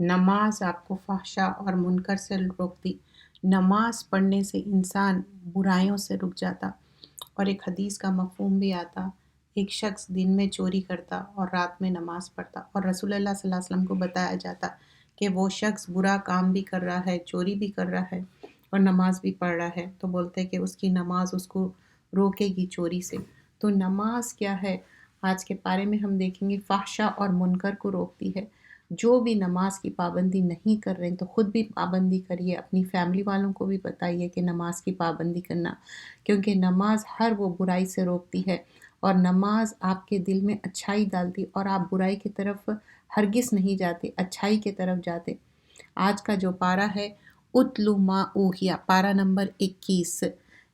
نماز آپ کو فحشا اور منکر سے روکتی، نماز پڑھنے سے انسان برائیوں سے رک جاتا۔ اور ایک حدیث کا مفہوم بھی آتا، ایک شخص دن میں چوری کرتا اور رات میں نماز پڑھتا، اور رسول اللہ صلی اللہ علیہ وسلم کو بتایا جاتا کہ وہ شخص برا کام بھی کر رہا ہے، چوری بھی کر رہا ہے اور نماز بھی پڑھ رہا ہے، تو بولتے کہ اس کی نماز اس کو روکے گی چوری سے۔ تو نماز کیا ہے، آج کے پارے میں ہم دیکھیں گے فحشا اور منکر کو روکتی ہے۔ جو بھی نماز کی پابندی نہیں کر رہے ہیں تو خود بھی پابندی کریے، اپنی فیملی والوں کو بھی بتائیے کہ نماز کی پابندی کرنا، کیونکہ نماز ہر وہ برائی سے روکتی ہے، اور نماز آپ کے دل میں اچھائی ڈالتی اور آپ برائی کی طرف ہرگز نہیں جاتے، اچھائی کی طرف جاتے۔ آج کا جو پارہ ہے اتلو ما اوحیا، پارہ نمبر 21،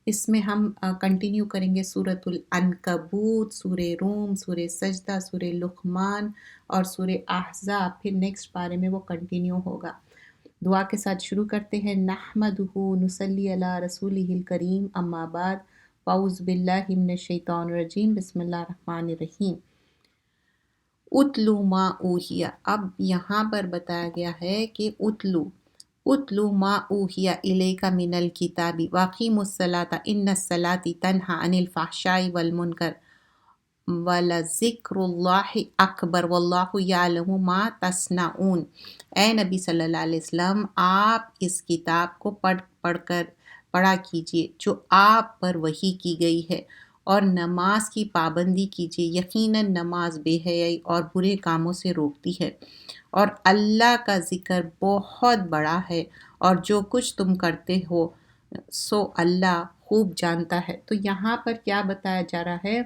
اس میں ہم کنٹینیو کریں گے سورۃ العنکبوت، سورہ روم، سورہ سجدہ، سورہ لقمان اور سورہ احزاب، پھر نیکسٹ پارے میں وہ کنٹینیو ہوگا۔ دعا کے ساتھ شروع کرتے ہیں۔ نحمدہ نصلی علی رسولہ الکریم، اما بعد، اعوذ باللہ من الشیطان الرجیم، بسم اللہ الرحمن الرحیم۔ اتلو ما اوحیا، اب یہاں پر بتایا گیا ہے کہ اتلو ما اوحیا الیک من الکتاب واقیموا الصلاۃ ان الصلاۃ تنہی عن الفحشاء والمنکر وَلَذِکْرُ اللہِ اکبر واللہ یعلم ما تصنعون۔ اے نبی صلی اللہ علیہ وسلم، آپ اس کتاب کو پڑھا کیجئے جو آپ پر وحی کی گئی ہے، اور نماز کی پابندی کیجئے، یقیناً نماز بے حیائی اور برے کاموں سے روکتی ہے، اور اللہ کا ذکر بہت بڑا ہے، اور جو کچھ تم کرتے ہو سو اللہ خوب جانتا ہے۔ تو یہاں پر کیا بتایا جا رہا ہے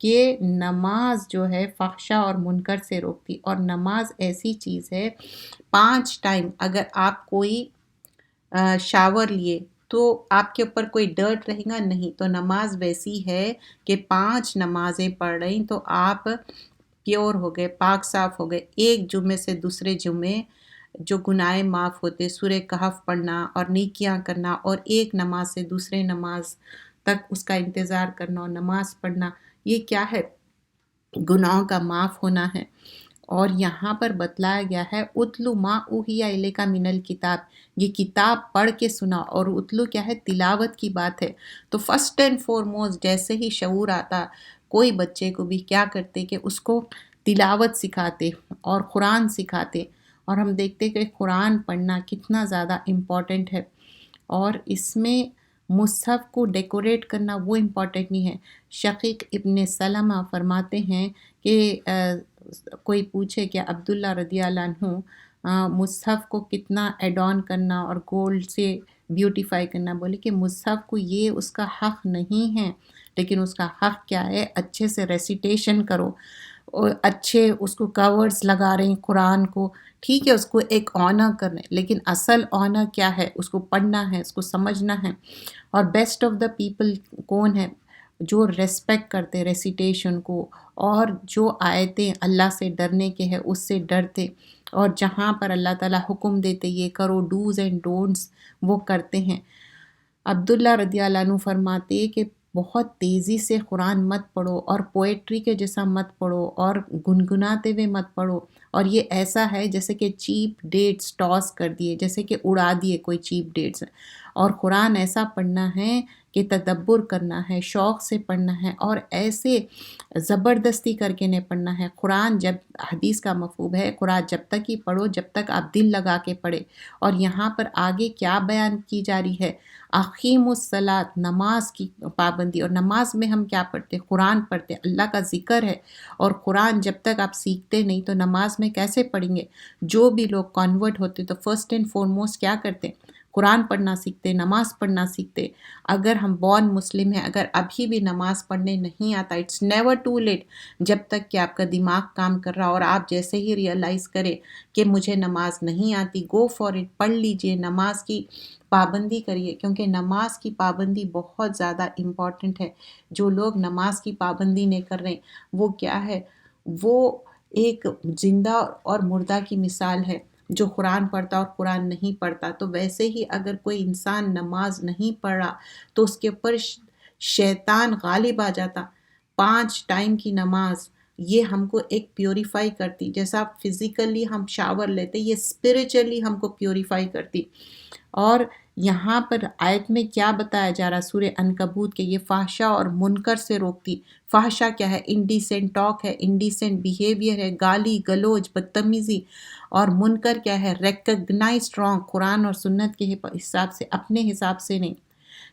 کہ نماز جو ہے فحشا اور منکر سے روکتی، اور نماز ایسی چیز ہے 5 ٹائم، اگر آپ کوئی شاور لیے تو آپ کے اوپر کوئی ڈرٹ رہے گا نہیں، تو نماز ویسی ہے کہ 5 نمازیں پڑھ رہی تو آپ پیور ہو گئے، پاک صاف ہو گئے۔ ایک جمعے سے دوسرے جمعے جو گناہ معاف ہوتے، سورہ کہف پڑھنا اور نیکیاں کرنا، اور ایک نماز سے دوسرے نماز تک اس کا انتظار کرنا اور نماز پڑھنا، یہ کیا ہے؟ گناہوں کا معاف ہونا ہے۔ اور یہاں پر بتلایا گیا ہے اتلو ما اوحی الیک من الکتاب، یہ کتاب پڑھ کے سنا، اور اتلو کیا ہے؟ تلاوت کی بات ہے۔ تو فرسٹ اینڈ فورموسٹ جیسے ہی شعور آتا، کوئی بچے کو بھی کیا کرتے کہ اس کو تلاوت سکھاتے اور قرآن سکھاتے، اور ہم دیکھتے کہ قرآن پڑھنا کتنا زیادہ امپورٹنٹ ہے، اور اس میں مصحف کو ڈیکوریٹ کرنا وہ امپورٹنٹ نہیں ہے۔ شقیق ابن سلمہ فرماتے ہیں کہ کوئی پوچھے کہ عبداللہ رضی اللہ عنہ مصحف کو کتنا ایڈ آن کرنا اور گولڈ سے بیوٹیفائی کرنا، بولے کہ مصحف کو یہ اس کا حق نہیں ہے، لیکن اس کا حق کیا ہے؟ اچھے سے ریسیٹیشن کرو، اور اچھے اس کو کورز لگا رہے ہیں قرآن کو، ٹھیک ہے، اس کو ایک آنر کرنے، لیکن اصل آنر کیا ہے؟ اس کو پڑھنا ہے، اس کو سمجھنا ہے۔ اور بیسٹ آف دا پیپل کون ہے؟ جو ریسپیکٹ کرتے ریسیٹیشن کو، اور جو آیتیں اللہ سے ڈرنے کے ہے اس سے ڈرتے، اور جہاں پر اللہ تعالیٰ حکم دیتے یہ کرو، ڈوز اینڈ ڈونٹس، وہ کرتے ہیں۔ عبداللہ رضی اللہ عنہ فرماتے کہ بہت تیزی سے قرآن مت پڑھو، اور پوئٹری کے جیسا مت پڑھو، اور گنگناتے ہوئے مت پڑھو، اور یہ ایسا ہے جیسے کہ چیپ ڈیٹس ٹاس کر دیے، جیسے کہ اڑا دیے کوئی چیپ ڈیٹس، اور قرآن ایسا پڑھنا ہے کہ تدبر کرنا ہے، شوق سے پڑھنا ہے، اور ایسے زبردستی کر کے نہیں پڑھنا ہے۔ قرآن جب حدیث کا مفہوم ہے، قرآن جب تک ہی پڑھو جب تک آپ دل لگا کے پڑھے، اور یہاں پر آگے کیا بیان کی جا رہی ہے؟ اقیم الصلاۃ، نماز کی پابندی، اور نماز میں ہم کیا پڑھتے؟ قرآن پڑھتے، اللہ کا ذکر ہے، اور قرآن جب تک آپ سیکھتے نہیں تو نماز میں کیسے پڑھیں گے؟ جو بھی لوگ کنورٹ ہوتے تو فرسٹ اینڈ فورموسٹ کیا کرتے؟ قرآن پڑھنا سیکھتے، نماز پڑھنا سیکھتے۔ اگر ہم بورن مسلم ہیں، اگر ابھی بھی نماز پڑھنے نہیں آتا، اٹس نیور ٹو لیٹ، جب تک کہ آپ کا دماغ کام کر رہا، اور آپ جیسے ہی ریئلائز کرے کہ مجھے نماز نہیں آتی، گو فار اٹ، پڑھ لیجئے، نماز کی پابندی کریے، کیونکہ نماز کی پابندی بہت زیادہ امپورٹنٹ ہے۔ جو لوگ نماز کی پابندی نہیں کر رہے وہ کیا ہے؟ وہ ایک زندہ اور مردہ کی مثال ہے، جو قرآن پڑھتا اور قرآن نہیں پڑھتا۔ تو ویسے ہی اگر کوئی انسان نماز نہیں پڑھ رہا تو اس کے اوپر شیطان غالب آ جاتا۔ 5 ٹائم کی نماز یہ ہم کو ایک پیوریفائی کرتی، جیسا فزیکلی ہم شاور لیتے یہ اسپریچولی ہم کو پیوریفائی کرتی۔ اور یہاں پر آیت میں کیا بتایا جا رہا سورہ عنکبوت کہ یہ فحشا اور منکر سے روکتی۔ فحشا کیا ہے؟ انڈیسنٹ ٹاک ہے، انڈیسنٹ بیہیویئر ہے، گالی گلوچ بدتمیزی۔ اور منکر کیا ہے؟ ریکگنائز رانگ، قرآن اور سنت کے حساب سے، اپنے حساب سے نہیں۔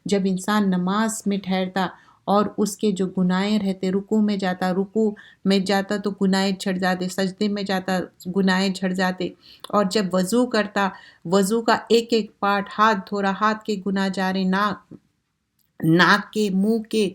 جب انسان نماز میں ٹھہرتا اور اس کے جو گناہیں رہتے، رکوع میں جاتا تو گناہیں جھڑ جاتے، سجدے میں جاتا گناہیں جھڑ جاتے، اور جب وضو کرتا، وضو کا ایک ایک پارٹ، ہاتھ دھو رہا ہاتھ کے گناہ جا رہے، ناک کے، منہ کے،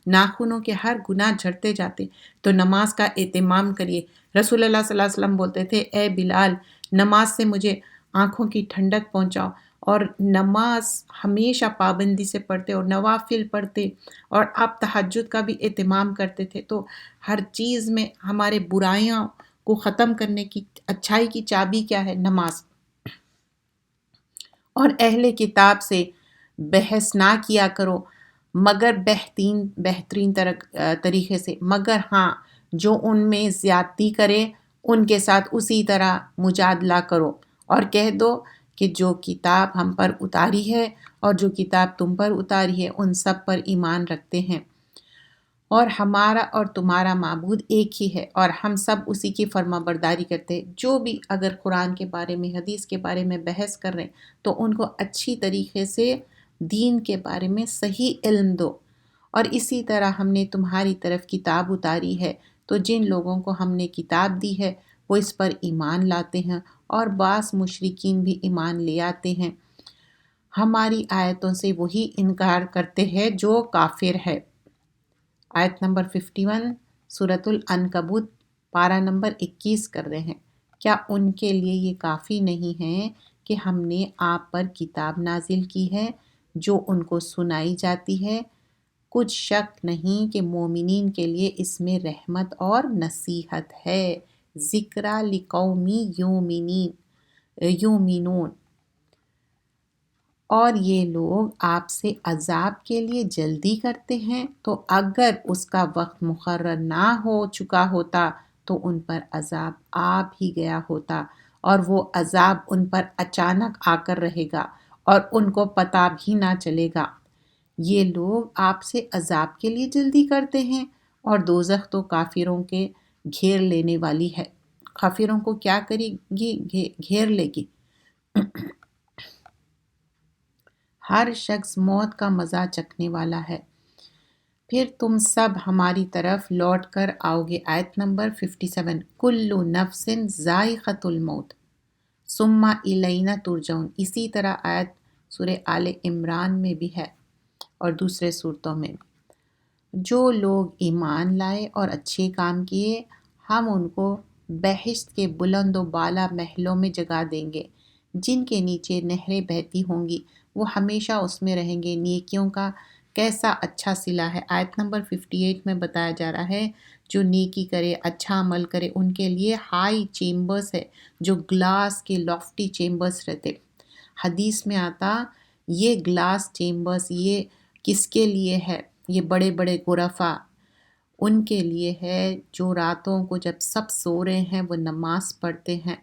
ناخنوں کے ہر گناہ جھڑتے جاتے۔ تو نماز کا اہتمام کریے۔ رسول اللہ صلی اللہ علیہ وسلم بولتے تھے اے بلال نماز سے مجھے آنکھوں کی ٹھنڈک پہنچاؤ، اور نماز ہمیشہ پابندی سے پڑھتے اور نوافل پڑھتے، اور آپ تہجد کا بھی اہتمام کرتے تھے۔ تو ہر چیز میں ہمارے برائیاں کو ختم کرنے کی اچھائی کی چابی کیا ہے؟ نماز۔ اور اہل کتاب سے بحث نہ کیا کرو مگر بہترین طریقے سے، مگر ہاں جو ان میں زیادتی کرے ان کے ساتھ اسی طرح مجادلہ کرو، اور کہہ دو کہ جو کتاب ہم پر اتاری ہے اور جو کتاب تم پر اتاری ہے ان سب پر ایمان رکھتے ہیں، اور ہمارا اور تمہارا معبود ایک ہی ہے، اور ہم سب اسی کی فرما برداری کرتے ہیں۔ جو بھی اگر قرآن کے بارے میں، حدیث کے بارے میں بحث کر رہے ہیں تو ان کو اچھی طریقے سے دین کے بارے میں صحیح علم دو۔ اور اسی طرح ہم نے تمہاری طرف کتاب اتاری ہے، تو جن لوگوں کو ہم نے کتاب دی ہے وہ اس پر ایمان لاتے ہیں، اور بعض مشرکین بھی ایمان لے آتے ہیں۔ ہماری آیتوں سے وہی انکار کرتے ہیں جو کافر ہے۔ آیت نمبر 51 سورۃ العنکبوت پارہ نمبر 21 کر رہے ہیں۔ کیا ان کے لیے یہ کافی نہیں ہے کہ ہم نے آپ پر کتاب نازل کی ہے جو ان کو سنائی جاتی ہے؟ کچھ شک نہیں کہ مومنین کے لیے اس میں رحمت اور نصیحت ہے۔ ذکریٰ لقوم یؤمنون۔ اور یہ لوگ آپ سے عذاب کے لیے جلدی کرتے ہیں، تو اگر اس کا وقت مقرر نہ ہو چکا ہوتا تو ان پر عذاب آ بھی گیا ہوتا، اور وہ عذاب ان پر اچانک آ کر رہے گا اور ان کو پتہ بھی نہ چلے گا۔ یہ لوگ آپ سے عذاب کے لیے جلدی کرتے ہیں، اور دوزخ تو کافروں کے گھیر لینے والی ہے۔ کافروں کو کیا کرے گی؟ گھیر لے گی۔ ہر شخص موت کا مزہ چکھنے والا ہے، پھر تم سب ہماری طرف لوٹ کر آؤ گے۔ آیت نمبر 57 کل نفس ذائقۃ الموت ثم الینا ترجعون۔ اسی طرح آیت سورہ آل عمران میں بھی ہے اور دوسرے صورتوں میں بھی۔ جو لوگ ایمان لائے اور اچھے کام کیے ہم ان کو بہشت کے بلند و بالا محلوں میں جگہ دیں گے، جن کے نیچے نہریں بہتی ہوں گی، وہ ہمیشہ اس میں رہیں گے۔ نیکیوں کا کیسا اچھا صلہ ہے۔ آیت نمبر 58 میں بتایا جا رہا ہے جو نیکی کرے، اچھا عمل کرے، ان کے لیے ہائی چیمبرز ہے، جو گلاس کے لافٹی چیمبرز رہتے۔ حدیث میں آتا یہ گلاس چیمبرز یہ کس کے لیے ہے؟ یہ بڑے بڑے غرفا ان کے لیے ہے جو راتوں کو جب سب سو رہے ہیں وہ نماز پڑھتے ہیں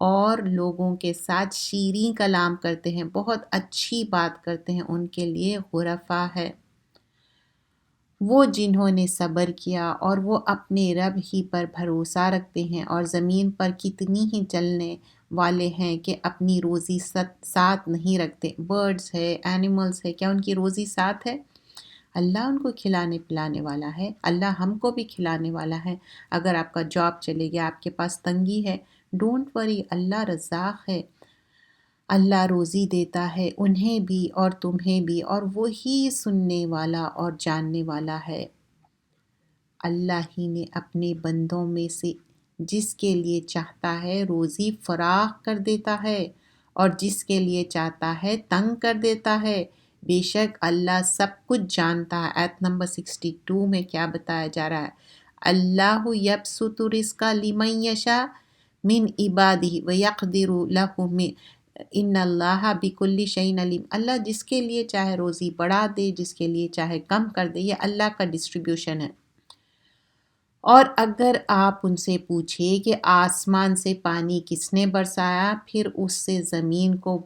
اور لوگوں کے ساتھ شیریں کلام کرتے ہیں، بہت اچھی بات کرتے ہیں، ان کے لیے غرفا ہے۔ وہ جنہوں نے صبر کیا اور وہ اپنے رب ہی پر بھروسہ رکھتے ہیں، اور زمین پر کتنی ہی چلنے والے ہیں کہ اپنی روزی ساتھ نہیں رکھتے۔ برڈز ہے، اینیملز ہے، کیا ان کی روزی ساتھ ہے؟ اللہ ان کو کھلانے پلانے والا ہے، اللہ ہم کو بھی کھلانے والا ہے۔ اگر آپ کا جاب چلے گیا، آپ کے پاس تنگی ہے، ڈونٹ وری، اللہ رزاق ہے، اللہ روزی دیتا ہے انہیں بھی اور تمہیں بھی، اور وہی سننے والا اور جاننے والا ہے۔ اللہ ہی نے اپنے بندوں میں سے جس کے لیے چاہتا ہے روزی فراخ کر دیتا ہے، اور جس کے لیے چاہتا ہے تنگ کر دیتا ہے۔ بے شک اللہ سب کچھ جانتا ہے۔ آیت نمبر 62 میں کیا بتایا جا رہا ہے؟ اللہ یبسط الرزق لمن یشاء من عبادہ ویقدر لہ ان اللہ بکل شیء علیم۔ اللہ جس کے لیے چاہے روزی بڑھا دے، جس کے لیے چاہے کم کر دے، یہ اللہ کا ڈسٹریبیوشن ہے۔ اور اگر آپ ان سے پوچھیں کہ آسمان سے پانی کس نے برسایا، پھر اس سے زمین کو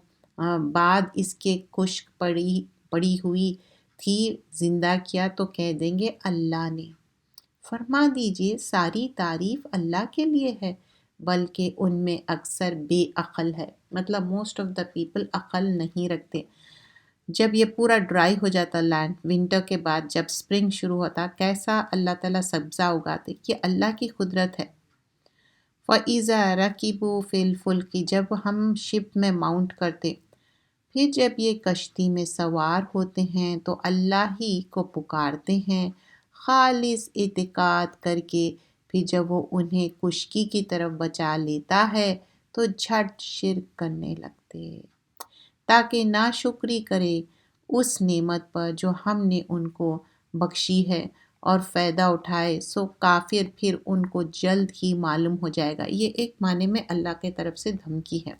بعد اس کے خشک پڑی ہوئی تھی زندہ کیا، تو کہہ دیں گے اللہ نے۔ فرما دیجئے ساری تعریف اللہ کے لیے ہے، بلکہ ان میں اکثر بے عقل ہے، مطلب موسٹ آف دا پیپل عقل نہیں رکھتے۔ جب یہ پورا ڈرائی ہو جاتا لینڈ، ونٹر کے بعد جب سپرنگ شروع ہوتا، کیسا اللہ تعالیٰ سبزہ اگاتے، یہ اللہ کی قدرت ہے۔ فَإِذَا رَكِبُوا فِي الْفُلْكِ، جب ہم شپ میں ماؤنٹ کرتے، پھر جب یہ کشتی میں سوار ہوتے ہیں تو اللہ ہی کو پکارتے ہیں خالص اعتقاد کر کے، پھر جب وہ انہیں خشکی کی طرف بچا لیتا ہے تو جھٹ شرک کرنے لگتے، تاکہ ناشکری کرے اس نعمت پر جو ہم نے ان کو بخشی ہے اور فائدہ اٹھائے، سو کافر پھر ان کو جلد ہی معلوم ہو جائے گا۔ یہ ایک معنی میں اللہ کی طرف سے دھمکی ہے۔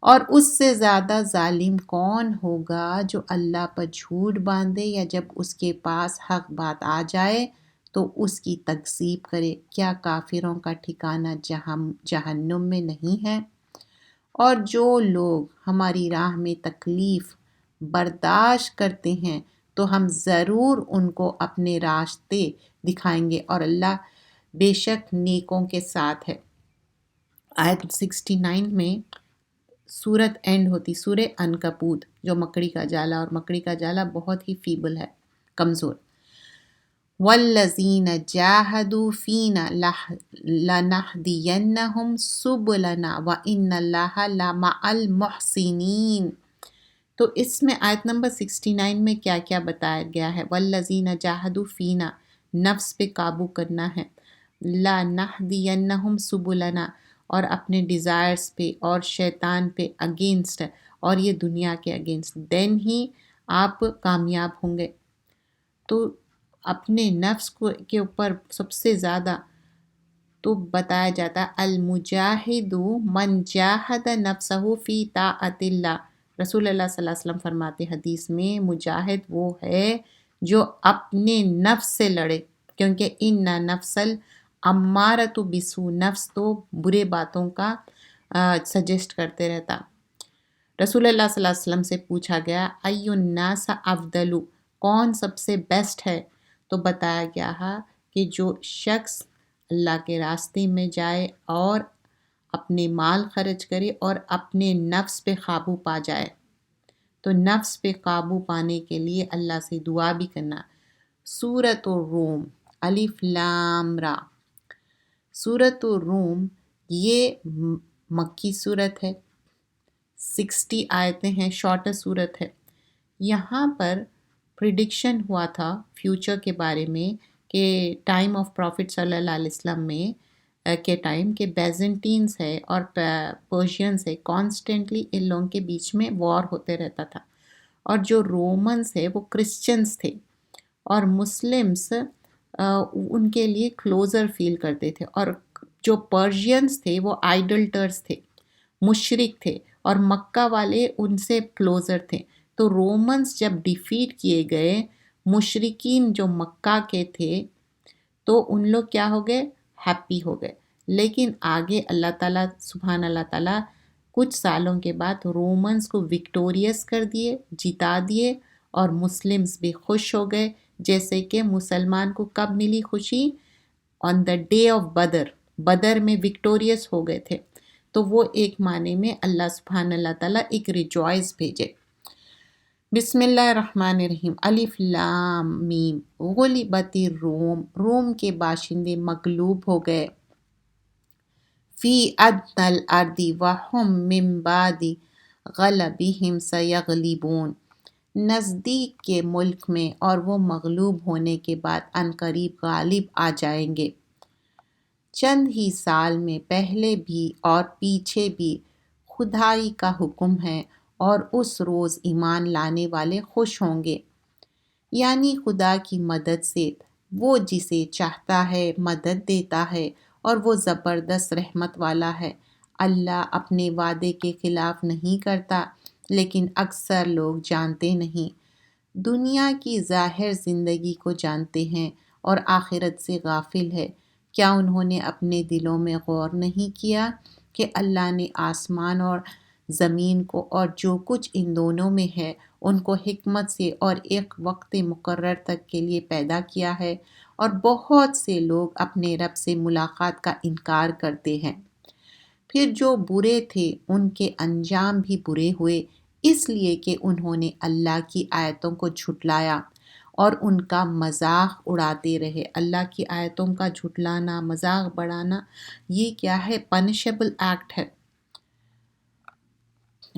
اور اس سے زیادہ ظالم کون ہوگا جو اللہ پر جھوٹ باندھے، یا جب اس کے پاس حق بات آ جائے تو اس کی تکذیب کرے۔ کیا کافروں کا ٹھکانہ جہنم میں نہیں ہے؟ اور جو لوگ ہماری راہ میں تکلیف برداشت کرتے ہیں تو ہم ضرور ان کو اپنے راستے دکھائیں گے، اور اللہ بے شک نیکوں کے ساتھ ہے۔ آیت 69 میں سورت اینڈ ہوتی، سورہ عنکبوت، جو مکڑی کا جالا، اور مکڑی کا جالا بہت ہی فیبل ہے، کمزور۔ وَالَّذِينَ جَاهَدُوا فِينَا لَنَهْدِيَنَّهُمْ سُبُلَنَا وَإِنَّ اللَّهَ لَمَعَ الْمُحْسِنِينَ۔ تو اس میں آیت نمبر 69 میں کیا کیا بتایا گیا ہے؟ وَالَّذِينَ جَاهَدُوا فِينَا، نفس پہ قابو کرنا ہے، لَنَهْدِيَنَّهُمْ سُبُلَنَا، اور اپنے ڈیزائرز پہ اور شیطان پہ اگینسٹ، اور یہ دنیا کے اگینسٹ، دین ہی آپ کامیاب ہوں گے۔ تو اپنے نفس کے اوپر سب سے زیادہ تو بتایا جاتا ہے المجاہد من جاہد نفسہ فی طاعت اللہ۔ رسول اللہ صلی اللہ علیہ وسلم فرماتے حدیث میں، مجاہد وہ ہے جو اپنے نفس سے لڑے، کیونکہ ان نفس الامارۃ بسو، نفس تو برے باتوں کا سجیسٹ کرتے رہتا۔ رسول اللہ صلی اللہ علیہ وسلم سے پوچھا گیا ای الناس افضل، کون سب سے بیسٹ ہے؟ تو بتایا گیا کہ جو شخص اللہ کے راستے میں جائے اور اپنے مال خرچ کرے اور اپنے نفس پہ قابو پا جائے۔ تو نفس پہ قابو پانے کے لیے اللہ سے دعا بھی کرنا۔ سورۃ الروم، الف لام را۔ سورۃ الروم یہ مکی صورت ہے، 60 آیتیں ہیں، شارٹر صورت ہے۔ یہاں پر پریڈکشن ہوا تھا فیوچر کے بارے میں کہ ٹائم آف پروفٹ صلی اللہ علیہ وسلم میں کے ٹائم کے بیزنٹینز ہے اور پرشینز ہے، کانسٹنٹلی ان لوگوں کے بیچ میں وار ہوتے رہتا تھا، اور جو رومنز ہے وہ کرسچنز تھے، اور مسلمز ان کے لیے کلوزر فیل کرتے تھے، اور جو پرشینز تھے وہ آئیڈلٹرز تھے، مشرک تھے، اور مکہ والے ان سے کلوزر تھے۔ تو رومنز جب ڈیفیٹ کیے گئے، مشرکین جو مکہ کے تھے، تو ان لوگ کیا ہو گئے؟ ہیپی ہو گئے۔ لیکن آگے اللہ تعالیٰ سبحان اللہ تعالیٰ کچھ سالوں کے بعد رومنز کو وکٹوریس کر دیے، جتا دیے، اور مسلمز بھی خوش ہو گئے، جیسے کہ مسلمان کو کب ملی خوشی؟ آن دا ڈے آف بدر، بدر میں وکٹوریس ہو گئے تھے۔ تو وہ ایک معنی میں اللہ سبحانہ اللہ تعالیٰ ایک ریجوائز بھیجے۔ بسم اللہ الرحمن الرحیم، الف لام میم، غلبت الروم، روم کے باشندے مغلوب ہو گئے، فی ادنی الارض وہم من بعد غلبہم سیغلبون، نزدیک کے ملک میں، اور وہ مغلوب ہونے کے بعد عنقریب غالب آ جائیں گے۔ چند ہی سال میں پہلے بھی اور پیچھے بھی خدائی کا حکم ہے، اور اس روز ایمان لانے والے خوش ہوں گے۔ یعنی خدا کی مدد سے وہ جسے چاہتا ہے مدد دیتا ہے، اور وہ زبردست رحمت والا ہے۔ اللہ اپنے وعدے کے خلاف نہیں کرتا، لیکن اکثر لوگ جانتے نہیں۔ دنیا کی ظاہر زندگی کو جانتے ہیں، اور آخرت سے غافل ہے۔ کیا انہوں نے اپنے دلوں میں غور نہیں کیا کہ اللہ نے آسمان اور زمین کو اور جو کچھ ان دونوں میں ہے ان کو حکمت سے اور ایک وقت مقرر تک کے لیے پیدا کیا ہے، اور بہت سے لوگ اپنے رب سے ملاقات کا انکار کرتے ہیں۔ پھر جو برے تھے ان کے انجام بھی برے ہوئے، اس لیے کہ انہوں نے اللہ کی آیتوں کو جھٹلایا اور ان کا مذاق اڑاتے رہے۔ اللہ کی آیتوں کا جھٹلانا، مذاق بڑھانا، یہ کیا ہے؟ پنشبل ایکٹ ہے۔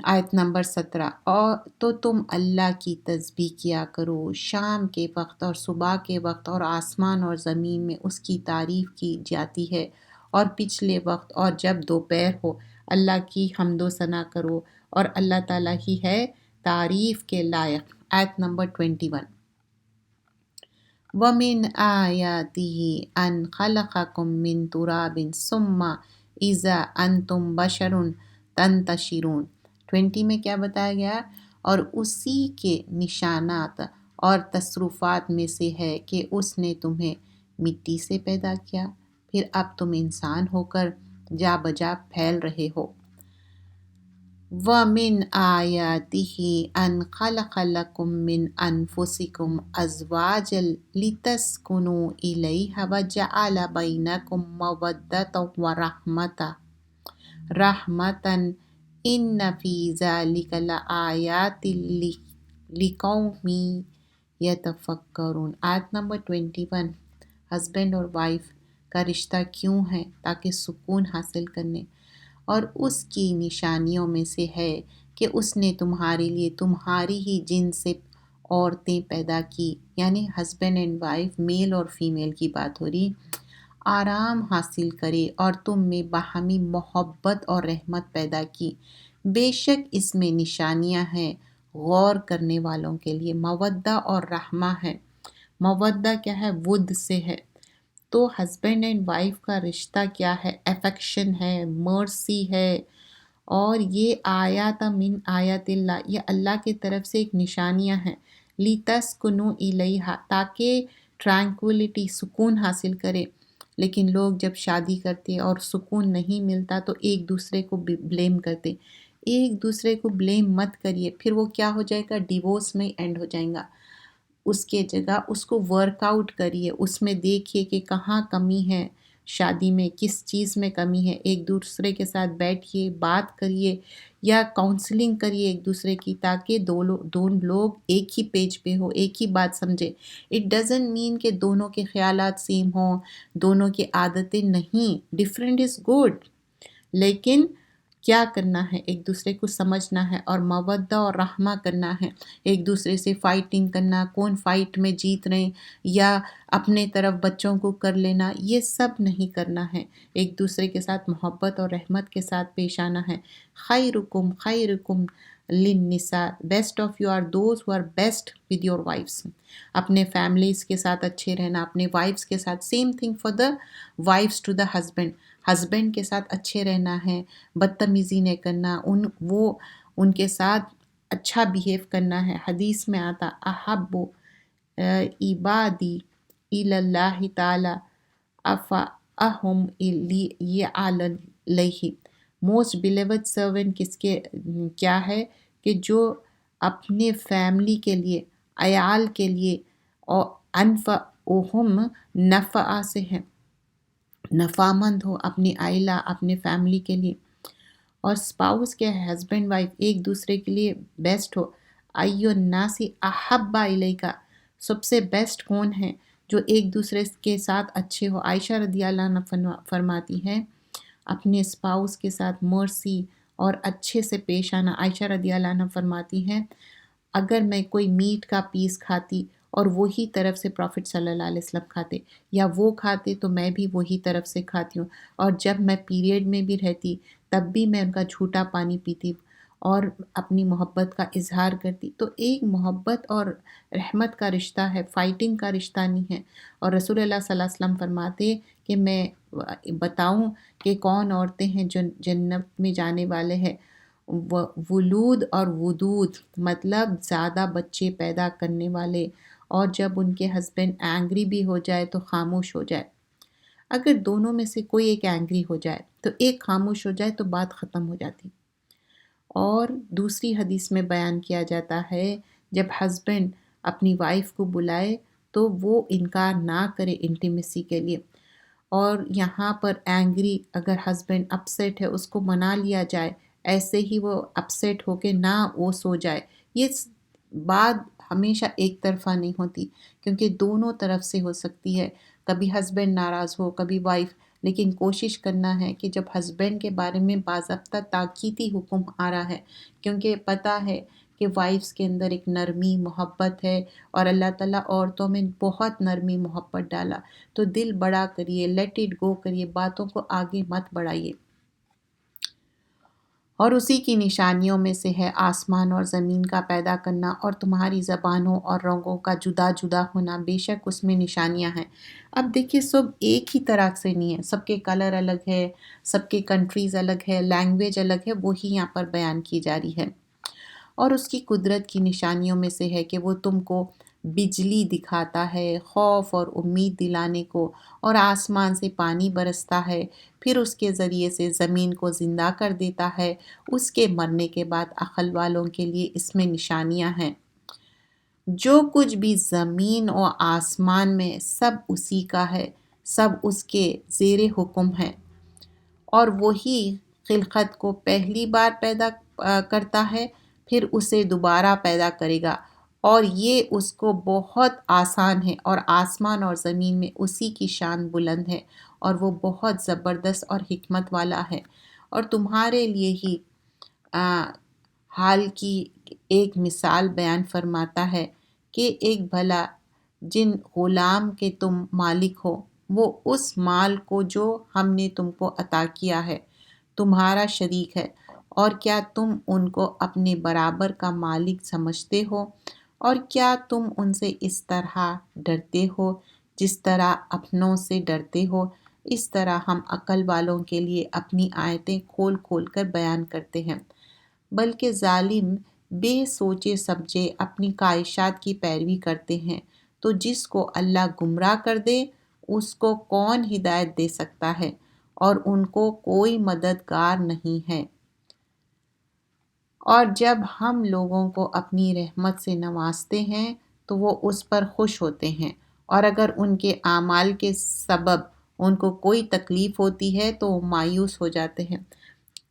آیت نمبر 17، اور تو تم اللہ کی تسبیح کیا کرو شام کے وقت اور صبح کے وقت، اور آسمان اور زمین میں اس کی تعریف کی جاتی ہے، اور پچھلے وقت اور جب دوپہر ہو اللہ کی حمد و ثنا کرو، اور اللہ تعالیٰ ہی ہے تعریف کے لائق۔ آیت نمبر 21، وَمِنْ آيَاتِهِ أَنْ خَلَقَكُم مِّن تُرَابٍ ثُمَّ إِذَا أَنْتُمْ بَشَرٌ تَنْتَشِرُونَ۔ 20 میں کیا بتایا گیا؟ اور اسی کے نشانات اور تصرفات میں سے ہے کہ اس نے تمہیں مٹی سے پیدا کیا، پھر اب تم انسان ہو کر جا بجا پھیل رہے ہو۔ وَمِنْ آيَاتِهِ أَنْ خَلَقَ لَكُم مِّنْ أَنفُسِكُمْ أَزْوَاجًا لِتَسْكُنُوا إِلَيْهَا وَجَعَلَ بَيْنَكُم مَّوَدَّةً وَرَحْمَةً إِنَّ فِي ذَلِكَ لَآيَاتٍ لِقَوْمٍ يَتَفَکَّرُونَ۔ آیت نمبر 21، ہسبینڈ اور وائف کا رشتہ کیوں ہے؟ تاکہ سکون حاصل کرنے، اور اس کی نشانیوں میں سے ہے کہ اس نے تمہارے لیے تمہاری ہی جنس سے عورتیں پیدا کی، یعنی ہسبینڈ اینڈ وائف، میل اور فیمیل کی بات ہو رہی، آرام حاصل کرے اور تم میں باہمی محبت اور رحمت پیدا کی۔ بے شک اس میں نشانیاں ہیں غور کرنے والوں کے لیے۔ مودہ اور رحمہ ہے۔ مودہ کیا ہے؟ ود سے ہے۔ تو ہسبینڈ اینڈ وائف کا رشتہ کیا ہے؟ افیکشن ہے، مرسی ہے، اور یہ آیات من آیات اللہ، یہ اللہ کی طرف سے ایک نشانیاں ہیں۔ لِتَسْكُنُوا إِلَيْهَا، تاکہ ٹرانکولیٹی، سکون حاصل کرے۔ لیکن لوگ جب شادی کرتے اور سکون نہیں ملتا تو ایک دوسرے کو بلیم کرتے۔ ایک دوسرے کو بلیم مت کریے، پھر وہ کیا ہو جائے گا؟ ڈیورس میں اینڈ ہو جائے گا۔ اس کے جگہ اس کو ورک آؤٹ کریے، اس میں دیکھیے کہ کہاں کمی ہے، شادی میں کس چیز میں کمی ہے، ایک دوسرے کے ساتھ بیٹھیے، بات کریے یا کاؤنسلنگ کریے ایک دوسرے کی، تاکہ دونوں لوگ ایک ہی پیج پہ ہو، ایک ہی بات سمجھے۔ اٹ ڈزنٹ مین کہ دونوں کے خیالات سیم ہوں، دونوں کی عادتیں نہیں، ڈفرینٹ از گڈ، لیکن کیا کرنا ہے؟ ایک دوسرے کو سمجھنا ہے اور مودہ اور رحمہ کرنا ہے۔ ایک دوسرے سے فائٹنگ کرنا، کون فائٹ میں جیت رہے ہیں، یا اپنے طرف بچوں کو کر لینا، یہ سب نہیں کرنا ہے۔ ایک دوسرے کے ساتھ محبت اور رحمت کے ساتھ پیش آنا ہے۔ خیرکم خیرکم للنساء، best of you are those who are best with your wives. اپنے فیملیز کے ساتھ اچھے رہنا، اپنے وائفس کے ساتھ، same thing for the wives to the husband, husband کے ساتھ اچھے رہنا ہے، بدتمیزی نہیں کرنا، ان کے ساتھ اچھا بیہیو کرنا ہے۔ حدیث میں آتا احب عبادی الی اللہ تعالی افاہم علیہ، موسٹ بیلیوڈ سرونٹ کس کے کیا ہے؟ کہ جو اپنے فیملی کے لیے، عیال کے لیے، اور انفعہم نفع سے ہے، نفع مند ہو اپنی عائلہ، اپنے فیملی کے لیے۔ اور اسپاؤس کے ہسبینڈ وائف ایک دوسرے کے لیے بیسٹ ہو۔ ایو الناس احب الیک، سب سے بیسٹ کون ہے؟ جو ایک دوسرے کے ساتھ اچھے ہو۔ عائشہ رضی اللہ عنہ فرماتی ہے اپنے اسپاؤس کے ساتھ مرسی اور اچھے سے پیش آنا۔ عائشہ رضی اللہ عنہ فرماتی ہیں اگر میں کوئی میٹ کا پیس کھاتی اور وہی طرف سے پروفٹ صلی اللہ علیہ وسلم کھاتے، یا وہ کھاتے تو میں بھی وہی طرف سے کھاتی ہوں، اور جب میں پیریڈ میں بھی رہتی تب بھی میں ان کا جھوٹا پانی پیتی اور اپنی محبت کا اظہار کرتی۔ تو ایک محبت اور رحمت کا رشتہ ہے، فائٹنگ کا رشتہ نہیں ہے۔ اور رسول اللہ صلی اللہ علیہ وسلم فرماتے کہ میں بتاؤں کہ کون عورتیں ہیں جو جنت میں جانے والے ہیں؟ ولود اور ودود، مطلب زیادہ بچے پیدا کرنے والے اور جب ان کے ہسبینڈ اینگری بھی ہو جائے تو خاموش ہو جائے۔ اگر دونوں میں سے کوئی ایک اینگری ہو جائے تو ایک خاموش ہو جائے تو بات ختم ہو جاتی۔ اور دوسری حدیث میں بیان کیا جاتا ہے جب ہسبینڈ اپنی وائف کو بلائے تو وہ انکار نہ کرے انٹیمیسی کے لیے، اور یہاں پر اینگری اگر ہسبینڈ اپسیٹ ہے اس کو منا لیا جائے، ایسے ہی وہ اپسیٹ ہو کے نہ وہ سو جائے۔ یہ بات ہمیشہ ایک طرفہ نہیں ہوتی، کیونکہ دونوں طرف سے ہو سکتی ہے، کبھی ہسبینڈ ناراض ہو کبھی وائف، لیکن کوشش کرنا ہے کہ جب ہسبینڈ کے بارے میں باضابطہ تاکیدی حکم آ رہا ہے، کیونکہ پتہ ہے کہ وائفز کے اندر ایک نرمی محبت ہے، اور اللہ تعالیٰ عورتوں میں بہت نرمی محبت ڈالا، تو دل بڑا کریے، لیٹ اٹ گو کریے، باتوں کو آگے مت بڑھائیے۔ اور اسی کی نشانیوں میں سے ہے آسمان اور زمین کا پیدا کرنا اور تمہاری زبانوں اور رنگوں کا جدا جدا ہونا، بے شک اس میں نشانیاں ہیں۔ اب دیکھیے سب ایک ہی طرح سے نہیں ہے، سب کے کلر الگ ہے، سب کے کنٹریز الگ ہے، لینگویج الگ ہے، وہی یہاں پر بیان کی جا رہی ہے۔ اور اس کی قدرت کی نشانیوں میں سے ہے کہ وہ تم کو بجلی دکھاتا ہے خوف اور امید دلانے کو، اور آسمان سے پانی برستا ہے، پھر اس کے ذریعے سے زمین کو زندہ کر دیتا ہے، اس کے مرنے کے بعد عقل والوں کے لیے اس میں نشانیاں ہیں۔ جو کچھ بھی زمین و آسمان میں سب اسی کا ہے، سب اس کے زیر حکم ہے، اور وہی خلقت کو پہلی بار پیدا کرتا ہے، پھر اسے دوبارہ پیدا کرے گا، اور یہ اس کو بہت آسان ہے، اور آسمان اور زمین میں اسی کی شان بلند ہے، اور وہ بہت زبردست اور حکمت والا ہے۔ اور تمہارے لیے ہی حال کی ایک مثال بیان فرماتا ہے کہ ایک بھلا جن غلام کے تم مالک ہو، وہ اس مال کو جو ہم نے تم کو عطا کیا ہے تمہارا شریک ہے، اور کیا تم ان کو اپنے برابر کا مالک سمجھتے ہو؟ اور کیا تم ان سے اس طرح ڈرتے ہو جس طرح اپنوں سے ڈرتے ہو؟ اس طرح ہم عقل والوں کے لیے اپنی آیتیں کھول کھول کر بیان کرتے ہیں، بلکہ ظالم بے سوچے سمجھے اپنی خواہشات کی پیروی کرتے ہیں، تو جس کو اللہ گمراہ کر دے اس کو کون ہدایت دے سکتا ہے، اور ان کو کوئی مددگار نہیں ہے۔ اور جب ہم لوگوں کو اپنی رحمت سے نوازتے ہیں تو وہ اس پر خوش ہوتے ہیں، اور اگر ان کے اعمال کے سبب ان کو کوئی تکلیف ہوتی ہے تو وہ مایوس ہو جاتے ہیں۔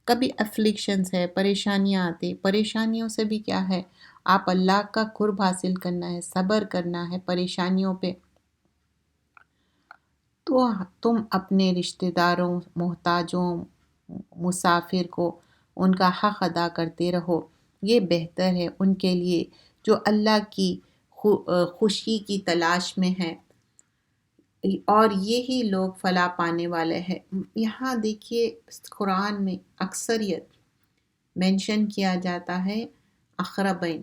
کبھی افلکشنز ہے، پریشانیاں آتی، پریشانیوں سے بھی کیا ہے، آپ اللہ کا قرب حاصل کرنا ہے، صبر کرنا ہے پریشانیوں پہ، تو تم اپنے رشتہ داروں، محتاجوں، مسافر کو ان کا حق ادا کرتے رہو، یہ بہتر ہے ان کے لیے جو اللہ کی خوشی کی تلاش میں ہیں، اور یہی لوگ فلاح پانے والے ہیں۔ یہاں دیکھیے قرآن میں اکثریت مینشن کیا جاتا ہے اقربین،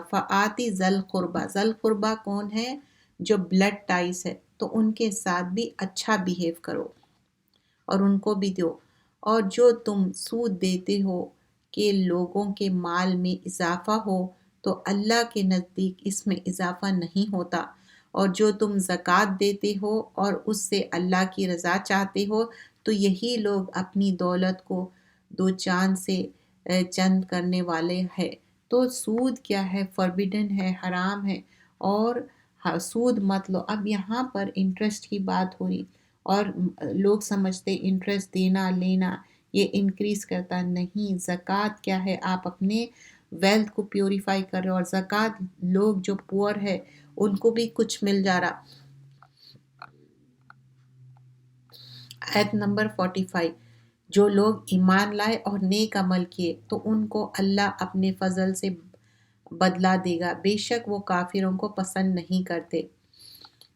فآتی ذل قربا، ذل قربا کون ہے؟ جو بلڈ ٹائز ہے، تو ان کے ساتھ بھی اچھا بیہیو کرو اور ان کو بھی دو، اور جو تم سود دیتے ہو کہ لوگوں کے مال میں اضافہ ہو تو اللہ کے نزدیک اس میں اضافہ نہیں ہوتا، اور جو تم زکوٰۃ دیتے ہو اور اس سے اللہ کی رضا چاہتے ہو تو یہی لوگ اپنی دولت کو دو چاند سے چند کرنے والے ہیں۔ تو سود کیا ہے؟ فوربیڈن ہے، حرام ہے، اور سود مت لو۔ اب یہاں پر انٹرسٹ کی بات ہوئی، اور لوگ سمجھتے انٹرسٹ دینا لینا یہ انکریز کرتا، نہیں۔ زکوٰۃ کیا ہے؟ آپ اپنے ویلتھ کو پیوریفائی کر رہے ہو، اور زکوٰۃ لوگ جو پور ہے ان کو بھی کچھ مل جا رہا۔ آیت نمبر 45، جو لوگ ایمان لائے اور نیک عمل کیے تو ان کو اللہ اپنے فضل سے بدلہ دے گا، بے شک وہ کافروں کو پسند نہیں کرتے۔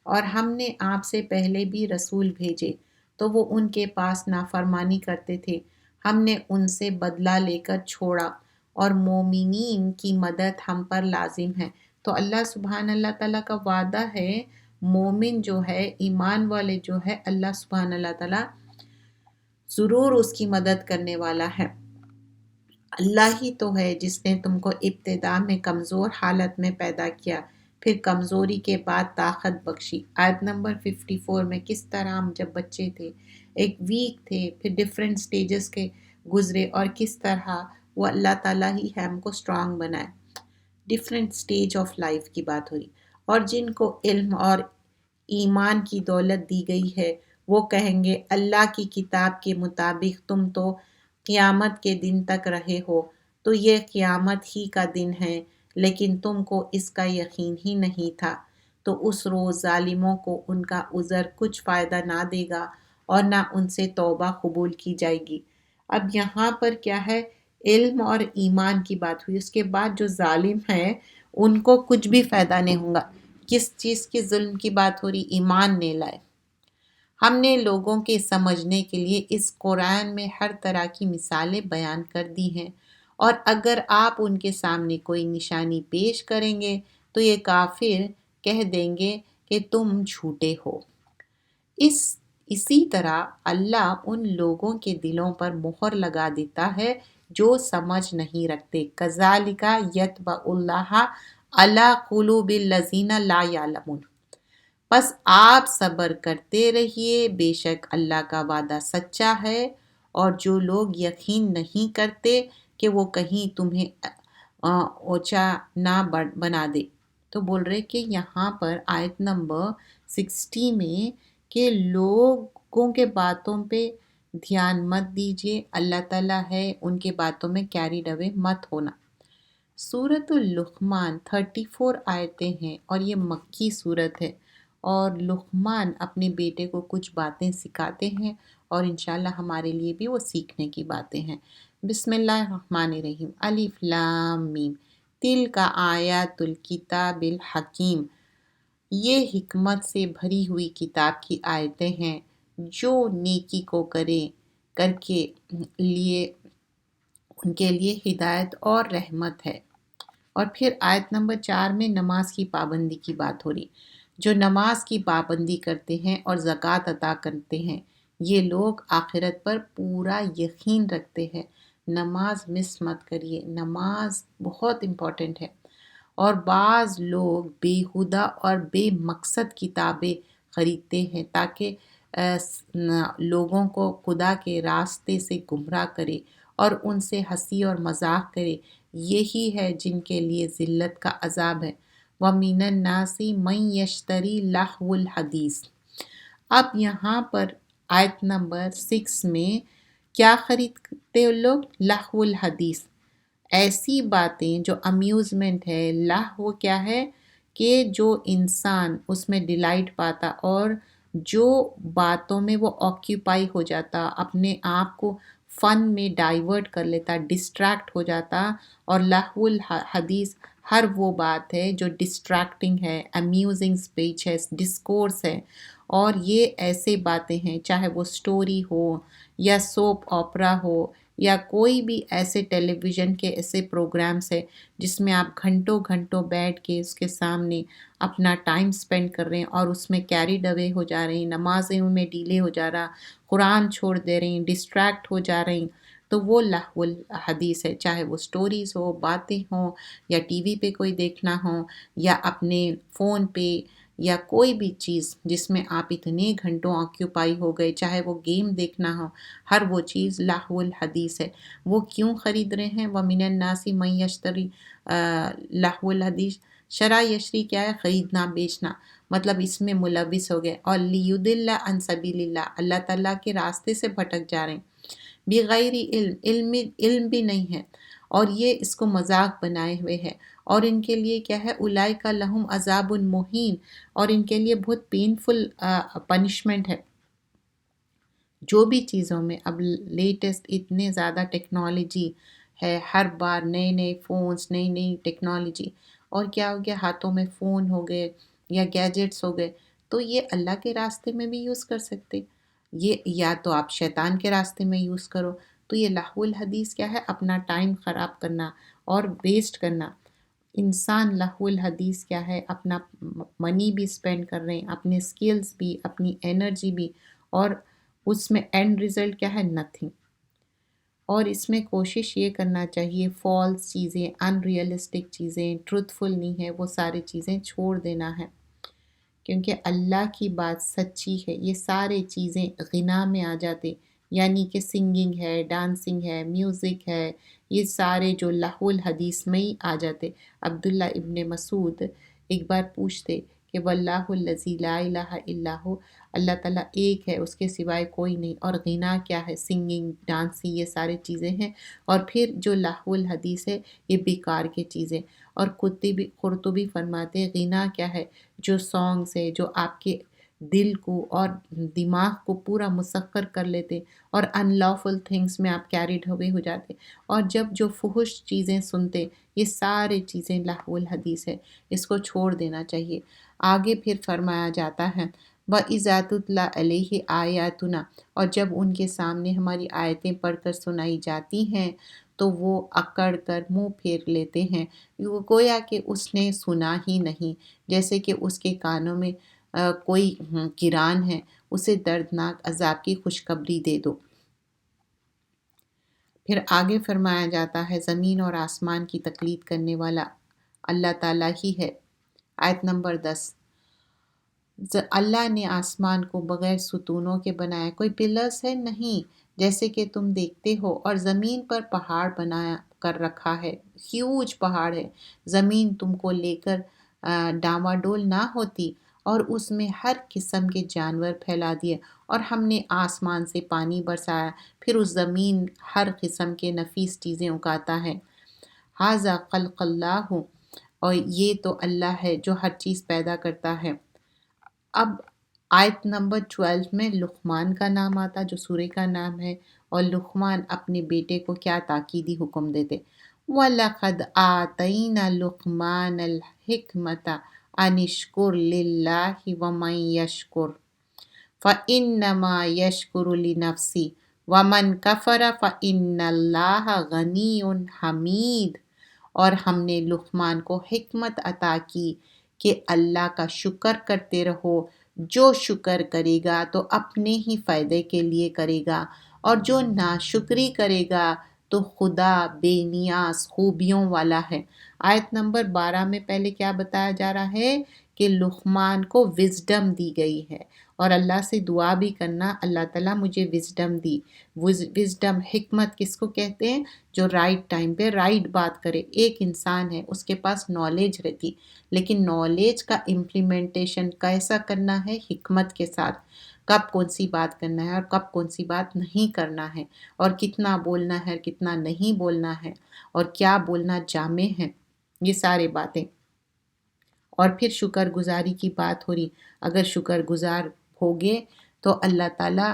اور ہم نے آپ سے پہلے بھی رسول بھیجے تو وہ ان کے پاس نافرمانی کرتے تھے، ہم نے ان سے بدلہ لے کر چھوڑا، اور مومنین کی مدد ہم پر لازم ہے۔ تو اللہ تعالیٰ کا وعدہ ہے، مومن جو ہے، ایمان والے جو ہے، اللہ تعالیٰ ضرور اس کی مدد کرنے والا ہے۔ اللہ ہی تو ہے جس نے تم کو ابتدا میں کمزور حالت میں پیدا کیا، پھر کمزوری کے بعد طاقت بخشی۔ آیت نمبر 54 میں کس طرح ہم جب بچے تھے ایک ویک تھے، پھر ڈیفرنٹ سٹیجز کے گزرے اور کس طرح وہ اللہ تعالیٰ ہی ہے ہم کو اسٹرانگ بنائے۔ ڈفرینٹ سٹیج آف لائف کی بات ہو رہی، اور جن کو علم اور ایمان کی دولت دی گئی ہے وہ کہیں گے اللہ کی کتاب کے مطابق تم تو قیامت کے دن تک رہے ہو، تو یہ قیامت ہی کا دن ہے، لیکن تم کو اس کا یقین ہی نہیں تھا، تو اس روز ظالموں کو ان کا عذر کچھ فائدہ نہ دے گا اور نہ ان سے توبہ قبول کی جائے گی۔ اب یہاں پر کیا ہے، علم اور ایمان کی بات ہوئی، اس کے بعد جو ظالم ہیں ان کو کچھ بھی فائدہ نہیں ہوگا۔ کس چیز کے ظلم کی بات ہو رہی؟ ایمان نہیں لائے۔ ہم نے لوگوں کے سمجھنے کے لیے اس قرآن میں ہر طرح کی مثالیں بیان کر دی ہیں، اور اگر آپ ان کے سامنے کوئی نشانی پیش کریں گے تو یہ کافر کہہ دیں گے کہ تم جھوٹے ہو۔ اسی طرح اللہ ان لوگوں کے دلوں پر مہر لگا دیتا ہے جو سمجھ نہیں رکھتے۔ کذالک یطبع اللہ علی قلوب الذین لا یعلمون۔ بس آپ صبر کرتے رہیے، بے شک اللہ کا وعدہ سچا ہے، اور جو لوگ یقین نہیں کرتے کہ وہ کہیں تمہیں اونچا نہ بنا دے۔ تو بول رہے کہ یہاں پر آیت نمبر 60 میں کہ لوگوں کے باتوں پہ دھیان مت دیجیے، اللہ تعالیٰ ہے، ان کے باتوں میں کیریڈ اوے مت ہونا۔ سورۃ اللقمان 34 آیتیں ہیں اور یہ مکی صورت ہے، اور لقمان اپنے بیٹے کو کچھ باتیں سکھاتے ہیں اور انشاءاللہ ہمارے لیے بھی وہ سیکھنے کی باتیں ہیں۔ بسم اللہ الرحمن الرحیم۔ الف لام میم تلک آیات الکتاب الحکیم۔ یہ حکمت سے بھری ہوئی کتاب کی آیتیں ہیں جو نیکی کو کر کے لیے ان کے لیے ہدایت اور رحمت ہے۔ اور پھر آیت نمبر 4 میں نماز کی پابندی کی بات ہو رہی۔ جو نماز کی پابندی کرتے ہیں اور زکوٰۃ ادا کرتے ہیں یہ لوگ آخرت پر پورا یقین رکھتے ہیں۔ نماز مس مت کریے، نماز بہت امپورٹنٹ ہے۔ اور بعض لوگ بیہودہ اور بے مقصد کتابیں خریدتے ہیں تاکہ لوگوں کو خدا کے راستے سے گمراہ کرے اور ان سے ہنسی اور مذاق کرے، یہی ہے جن کے لیے ذلت کا عذاب ہے۔ وَمِنَ النَّاسِ مَن يَشْتَرِي لَهْوَ الْحَدِيثِ۔ اب یہاں پر آیت نمبر 6 میں کیا خریدتے لوگ؟ لہو الحدیث، ایسی باتیں جو امیوزمنٹ ہے۔ لہو کیا ہے کہ جو انسان اس میں ڈیلائٹ پاتا اور جو باتوں میں وہ آکیوپائی ہو جاتا، اپنے آپ کو فن میں ڈائیورٹ کر لیتا، ڈسٹریکٹ ہو جاتا، اور لہو الحدیث ہر وہ بات ہے جو ڈسٹریکٹنگ ہے، امیوزنگ اسپیچ ہے، ڈسکورس ہے، اور یہ ایسے باتیں ہیں چاہے وہ سٹوری ہو یا سوپ آپرا ہو یا کوئی بھی ایسے ٹیلی ویژن کے ایسے پروگرامز ہیں جس میں آپ گھنٹوں گھنٹوں بیٹھ کے اس کے سامنے اپنا ٹائم سپینڈ کر رہے ہیں اور اس میں کیریڈ اوے ہو جا رہے ہیں، نمازیں میں ڈیلے ہو جا رہا، قرآن چھوڑ دے رہے ہیں، ڈسٹریکٹ ہو جا رہے ہیں، تو وہ لہو الحدیث ہے، چاہے وہ سٹوریز ہو، باتیں ہوں، یا ٹی وی پہ کوئی دیکھنا ہو، یا اپنے فون پہ، یا کوئی بھی چیز جس میں آپ اتنے گھنٹوں آکیوپائی ہو گئے، چاہے وہ گیم دیکھنا ہو، ہر وہ چیز لہو الحدیث ہے۔ وہ کیوں خرید رہے ہیں؟ وَمِنَ النَّاسِ مَن يَشْتَرِي لہو الحدیث۔ شرع یشری کیا ہے؟ خریدنا بیچنا، مطلب اس میں ملوث ہو گئے، اور لیضل عن سبیل اللہ، اللہ تعالیٰ کے راستے سے بھٹک جا رہے ہیں، بغیر علم بھی نہیں ہے، اور یہ اس کو مذاق بنائے ہوئے ہے، اور ان کے لیے کیا ہے؟ اولئک لہم عذاب مہین، اور ان کے لیے بہت پینفل پنشمنٹ ہے۔ جو بھی چیزوں میں اب لیٹسٹ اتنے زیادہ ٹیکنالوجی ہے، ہر بار نئے نئے فونز، نئی نئی ٹیکنالوجی، اور کیا ہو گیا؟ ہاتھوں میں فون ہو گئے یا گیجٹس ہو گئے، تو یہ اللہ کے راستے میں بھی یوز کر سکتے، یہ یا تو آپ شیطان کے راستے میں یوز کرو، تو یہ لہو الحدیث کیا ہے؟ اپنا ٹائم خراب کرنا اور ویسٹ کرنا۔ انسان لہو الحدیث کیا ہے؟ اپنا منی بھی سپینڈ کر رہے ہیں، اپنے سکلز بھی، اپنی انرجی بھی، اور اس میں اینڈ ریزلٹ کیا ہے؟ نتھنگ۔ اور اس میں کوشش یہ کرنا چاہیے فالس چیزیں، ان ریئلسٹک چیزیں، ٹروتھفل نہیں ہے، وہ ساری چیزیں چھوڑ دینا ہے، کیونکہ اللہ کی بات سچی ہے۔ یہ سارے چیزیں غنا میں آ جاتے، یعنی کہ سنگنگ ہے، ڈانسنگ ہے، میوزک ہے، یہ سارے جو لہو الحدیث میں ہی آ جاتے۔ عبداللہ ابن مسعود ایک بار پوچھتے کہ واللہ الذی لا الہ الا ہو، اللہ تعالیٰ ایک ہے، اس کے سوائے کوئی نہیں، اور غنا کیا ہے؟ سنگنگ، ڈانسنگ، یہ سارے چیزیں ہیں، اور پھر جو لہو الحدیث ہے یہ بیکار کی چیزیں۔ اور قرطبی فرماتے ہیں غنا کیا ہے؟ جو سانگز ہے جو آپ کے دل کو اور دماغ کو پورا مسخر کر لیتے، اور ان لافل تھنگس میں آپ کیریڈ ہوئے ہو جاتے، اور جب جو فحش چیزیں سنتے، یہ سارے چیزیں لہو الحدیث ہے، اس کو چھوڑ دینا چاہیے۔ آگے پھر فرمایا جاتا ہے وَإِذَا تُتْلَى عَلَيْهِ آيَاتُنَا، اور جب ان کے سامنے ہماری آیتیں پڑھ کر سنائی جاتی ہیں تو وہ اکڑ کر منہ پھیر لیتے ہیں، گویا کہ اس نے سنا ہی نہیں، جیسے کہ اس کے کانوں میں کوئی کران ہے، اسے دردناک عذاب کی خوشخبری دے دو۔ پھر آگے فرمایا جاتا ہے زمین اور آسمان کی تقلید کرنے والا اللہ تعالیٰ ہی ہے۔ آیت نمبر 10، اللہ نے آسمان کو بغیر ستونوں کے بنایا، کوئی پلرز ہے نہیں جیسے کہ تم دیکھتے ہو، اور زمین پر پہاڑ بنا کر رکھا ہے، ہیوج پہاڑ ہے، زمین تم کو لے کر ڈاواڈول نہ ہوتی، اور اس میں ہر قسم کے جانور پھیلا دیے، اور ہم نے آسمان سے پانی برسایا، پھر اس زمین ہر قسم کے نفیس چیزیں اگاتا ہے۔ ھذا خلق اللہ، اور یہ تو اللہ ہے جو ہر چیز پیدا کرتا ہے۔ اب آیت نمبر 12 میں لقمان کا نام آتا جو سورہ کا نام ہے، اور لقمان اپنے بیٹے کو کیا تاکیدی حکم دیتے، وَلَقَدْ آتَيْنَا لُقْمَانَ الْحِكْمَةَ أَنِ اشْكُرْ لِلَّهِ وَمَنْ يَشْكُرْ فَإِنَّمَا يَشْكُرُ لِنَفْسِهِ وَمَنْ كَفَرَ فَإِنَّ اللَّهَ غَنِيٌّ حَمِيدٌ، اور ہم نے لقمان کو حکمت عطا کی کہ اللہ کا شکر کرتے رہو، جو شکر کرے گا تو اپنے ہی فائدے کے لیے کرے گا، اور جو ناشکری کرے گا تو خدا بے نیاز خوبیوں والا ہے۔ آیت نمبر 12 میں پہلے کیا بتایا جا رہا ہے کہ لقمان کو وزڈم دی گئی ہے، اور اللہ سے دعا بھی کرنا اللہ تعالیٰ مجھے وزڈم دی۔ وزڈم، حکمت کس کو کہتے ہیں؟ جو رائٹ ٹائم پہ رائٹ بات کرے۔ ایک انسان ہے، اس کے پاس نالج رہتی، لیکن نالج کا امپلیمنٹیشن کیسا کرنا ہے؟ حکمت کے ساتھ، کب کون سی بات کرنا ہے اور کب کون سی بات نہیں کرنا ہے، اور کتنا بولنا ہے اور کتنا نہیں بولنا ہے، اور کیا بولنا جامع ہے، یہ سارے باتیں۔ اور پھر شکر گزاری کی بات ہو رہی، اگر شکر گزار ہوگے تو اللہ تعالیٰ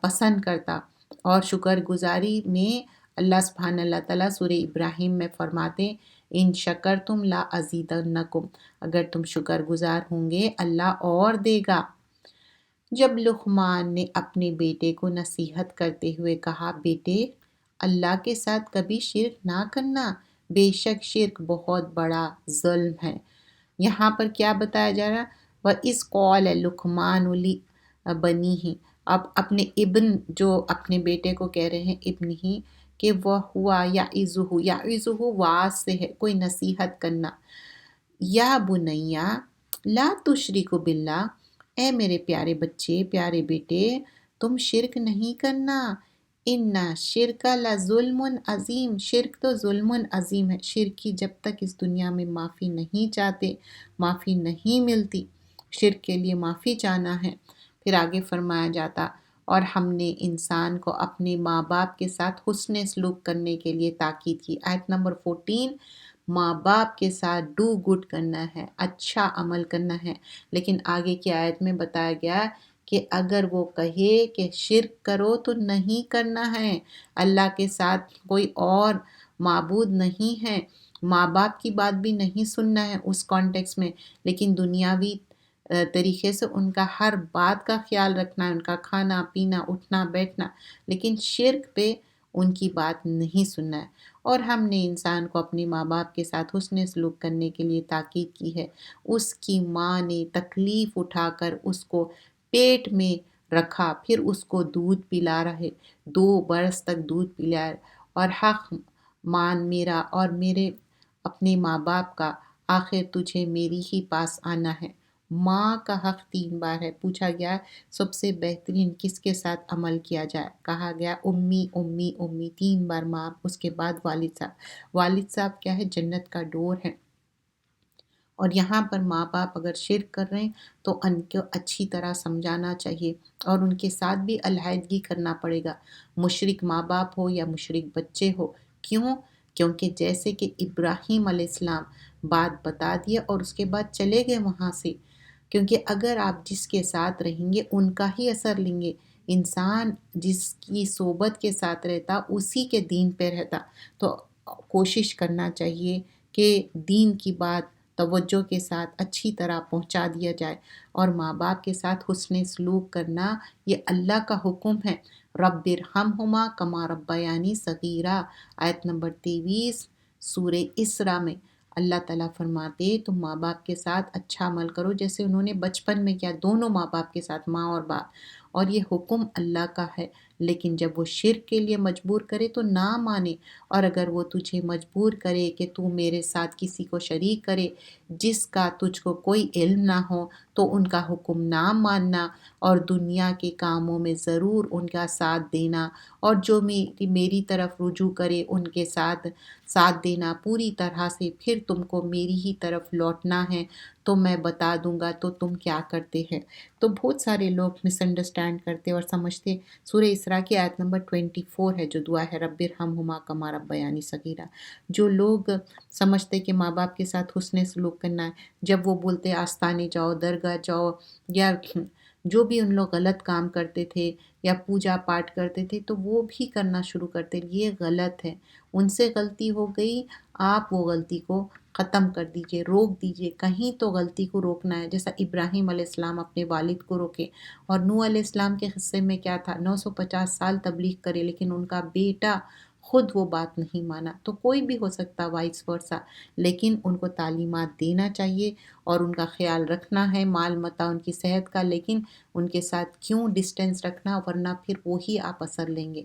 پسند کرتا، اور شکر گزاری میں اللہ سبحانہ اللہ تعالیٰ سورہ ابراہیم میں فرماتے ان شکرتم لا ازیدنکم، اگر تم شکر گزار ہوں گے اللہ اور دے گا۔ جب لقمان نے اپنے بیٹے کو نصیحت کرتے ہوئے کہا بیٹے اللہ کے ساتھ کبھی شرک نہ کرنا، بے شک شرک بہت بڑا ظلم ہے۔ یہاں پر کیا بتایا جا رہا؟ وَإِذْ قَالَ لُقْمَانُ لِبَنِيهِ، اب اپنے ابن، جو اپنے بیٹے کو کہہ رہے ہیں ابن ہی، کہ وہ ہوا یعظہ واعظ سے ہے، کوئی نصیحت کرنا، یا بنیا لا تشرک باللہ، اے میرے پیارے بچے، پیارے بیٹے، تم شرک نہیں کرنا، ان شرک لظلم عظیم، شرک تو ظلم عظیم ہے۔ شرک کی جب تک اس دنیا میں معافی نہیں چاہتے، معافی نہیں ملتی، شرک کے لیے معافی چاہنا ہے۔ پھر آگے فرمایا جاتا اور ہم نے انسان کو اپنے ماں باپ کے ساتھ حسن سلوک کرنے کے لیے تاکید کی۔ آیت نمبر 14، ماں باپ کے ساتھ ڈو گڈ کرنا ہے، اچھا عمل کرنا ہے، لیکن آگے کی آیت میں بتایا گیا کہ اگر وہ کہے کہ شرک کرو تو نہیں کرنا ہے، اللہ کے ساتھ کوئی اور معبود نہیں ہے، ماں باپ کی بات بھی نہیں سننا ہے اس کانٹیکس میں، لیکن دنیاوی طریقے سے ان کا ہر بات کا خیال رکھنا ہے، ان کا کھانا پینا اٹھنا بیٹھنا، لیکن شرک پہ ان کی بات نہیں سننا ہے۔ اور ہم نے انسان کو اپنے ماں باپ کے ساتھ حسن سلوک کرنے کے لیے تاکید کی ہے۔ اس کی ماں نے تکلیف اٹھا کر اس کو پیٹ میں رکھا، پھر اس کو دودھ پلا رہے، 2 برس تک دودھ پلایا، اور حق مان میرا اور میرے اپنے ماں باپ کا، آخر تجھے میری ہی پاس آنا ہے۔ ماں کا حق 3 بار ہے۔ پوچھا گیا سب سے بہترین کس کے ساتھ عمل کیا جائے؟ کہا گیا امی امی امی، 3 بار ماں، اس کے بعد والد صاحب۔ والد صاحب کیا ہے؟ جنت کا ڈور ہے۔ اور یہاں پر ماں باپ اگر شرک کر رہے ہیں تو ان کو اچھی طرح سمجھانا چاہیے اور ان کے ساتھ بھی علیحدگی کرنا پڑے گا، مشرک ماں باپ ہو یا مشرک بچے ہو۔ کیوں؟ کیونکہ جیسے کہ ابراہیم علیہ السلام بات بتا دیا اور اس کے بعد چلے گئے وہاں سے، کیونکہ اگر آپ جس کے ساتھ رہیں گے ان کا ہی اثر لیں گے۔ انسان جس کی صحبت کے ساتھ رہتا اسی کے دین پہ رہتا، تو کوشش کرنا چاہیے کہ دین کی بات توجہ کے ساتھ اچھی طرح پہنچا دیا جائے، اور ماں باپ کے ساتھ حسن سلوک کرنا یہ اللہ کا حکم ہے۔ رب ارحمہما کما ربیانی صغیرا، آیت نمبر 23 سورہ اسراء میں اللہ تعالیٰ فرماتے تم ماں باپ کے ساتھ اچھا عمل کرو جیسے انہوں نے بچپن میں کیا، دونوں ماں باپ کے ساتھ، ماں اور باپ۔ اور یہ حکم اللہ کا ہے، لیکن جب وہ شرک کے لیے مجبور کرے تو نہ مانے، اور اگر وہ تجھے مجبور کرے کہ تو میرے ساتھ کسی کو شریک کرے جس کا تجھ کو کوئی علم نہ ہو، تو ان کا حکم نہ ماننا، اور دنیا کے کاموں میں ضرور ان کا ساتھ دینا، اور جو میری طرف رجوع کرے ان کے ساتھ دینا پوری طرح سے، پھر تم کو میری ہی طرف لوٹنا ہے تو میں بتا دوں گا تو تم کیا کرتے ہیں۔ تو بہت سارے لوگ مس انڈرسٹینڈ کرتے اور سمجھتے، سورہ اسراء کی آیت نمبر 24 ہے جو دعا ہے رب ارحمہما کما ربیانی صغیرا۔ جو لوگ سمجھتے کہ ماں باپ کے ساتھ حسن سلوک کرنا ہے، جب وہ بولتے آستانے جاؤ، درگاہ جاؤ، یا جو بھی ان لوگ غلط کام کرتے تھے یا پوجا پاٹ کرتے تھے تو وہ بھی کرنا شروع کرتے، یہ غلط ہے۔ ان سے غلطی ہو گئی، آپ وہ غلطی کو ختم کر دیجئے، روک دیجئے، کہیں تو غلطی کو روکنا ہے، جیسا ابراہیم علیہ السلام اپنے والد کو روکے، اور نوح علیہ السلام کے قصے میں کیا تھا، 950 سال تبلیغ کرے لیکن ان کا بیٹا خود وہ بات نہیں مانا۔ تو کوئی بھی ہو سکتا وائس ورثہ، لیکن ان کو تعلیمات دینا چاہیے اور ان کا خیال رکھنا ہے، مال متاع ان کی صحت کا، لیکن ان کے ساتھ کیوں ڈسٹینس رکھنا، ورنہ پھر وہی آپ اثر لیں گے۔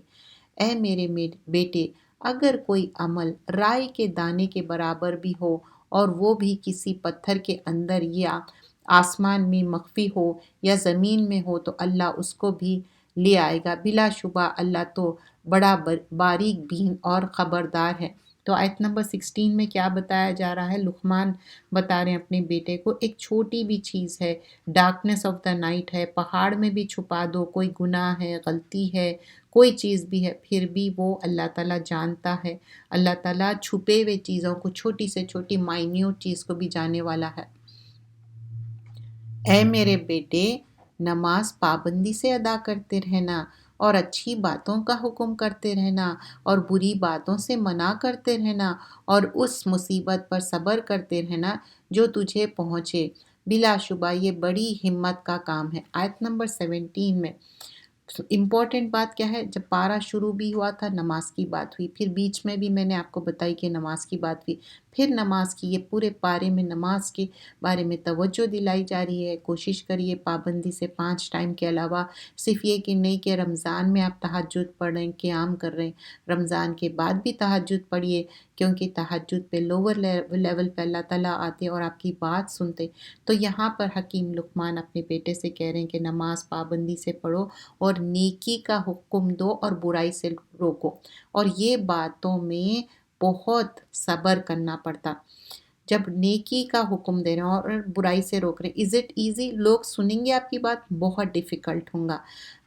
اے میرے بیٹے، اگر کوئی عمل رائے کے دانے کے برابر بھی ہو اور وہ بھی کسی پتھر کے اندر یا آسمان میں مخفی ہو یا زمین میں ہو تو اللہ اس کو بھی لے آئے گا، بلا شبہ اللہ تو بڑا باریک بین اور خبردار ہے۔ تو آیت نمبر 16 میں کیا بتایا جا رہا ہے؟ لقمان بتا رہے ہیں اپنے بیٹے کو، ایک چھوٹی بھی چیز ہے، ڈارکنیس آف دا نائٹ ہے، پہاڑ میں بھی چھپا دو، کوئی گناہ ہے، غلطی ہے، کوئی چیز بھی ہے، پھر بھی وہ اللہ تعالیٰ جانتا ہے۔ اللہ تعالیٰ چھپے ہوئے چیزوں کو، چھوٹی سے چھوٹی مائنیوٹ چیز کو بھی جاننے والا ہے۔ اے میرے بیٹے، نماز پابندی سے ادا کرتے رہنا اور اچھی باتوں کا حکم کرتے رہنا اور بری باتوں سے منع کرتے رہنا اور اس مصیبت پر صبر کرتے رہنا جو تجھے پہنچے، بلا شبہ یہ بڑی ہمت کا کام ہے۔ آیت نمبر 17 میں امپورٹنٹ بات کیا ہے؟ جب پارہ شروع بھی ہوا تھا نماز کی بات ہوئی، پھر بیچ میں بھی میں نے آپ کو بتائی کہ نماز کی بات ہوئی، پھر نماز کی، یہ پورے پارے میں نماز کے بارے میں توجہ دلائی جا رہی ہے۔ کوشش کریے پابندی سے 5 ٹائم کے علاوہ صرف یہ کہ نہیں کہ رمضان میں آپ تہجد پڑھ رہے ہیں، قیام کر رہے ہیں، رمضان کے بعد بھی تہجد پڑھیے، کیونکہ تہجد پہ لوور لیول پہ اللہ تعالیٰ آتے اور آپ کی بات سنتے۔ تو یہاں پر حکیم لقمان اپنے بیٹے سے کہہ رہے ہیں کہ نماز پابندی سے پڑھو اور نیکی کا حکم دو اور برائی سے روکو، اور یہ باتوں میں بہت صبر کرنا پڑتا۔ جب نیکی کا حکم دے رہے ہیں اور برائی سے روک رہے ہیں، از اٹ ایزی؟ لوگ سنیں گے آپ کی بات، بہت ڈیفیکلٹ ہوگا،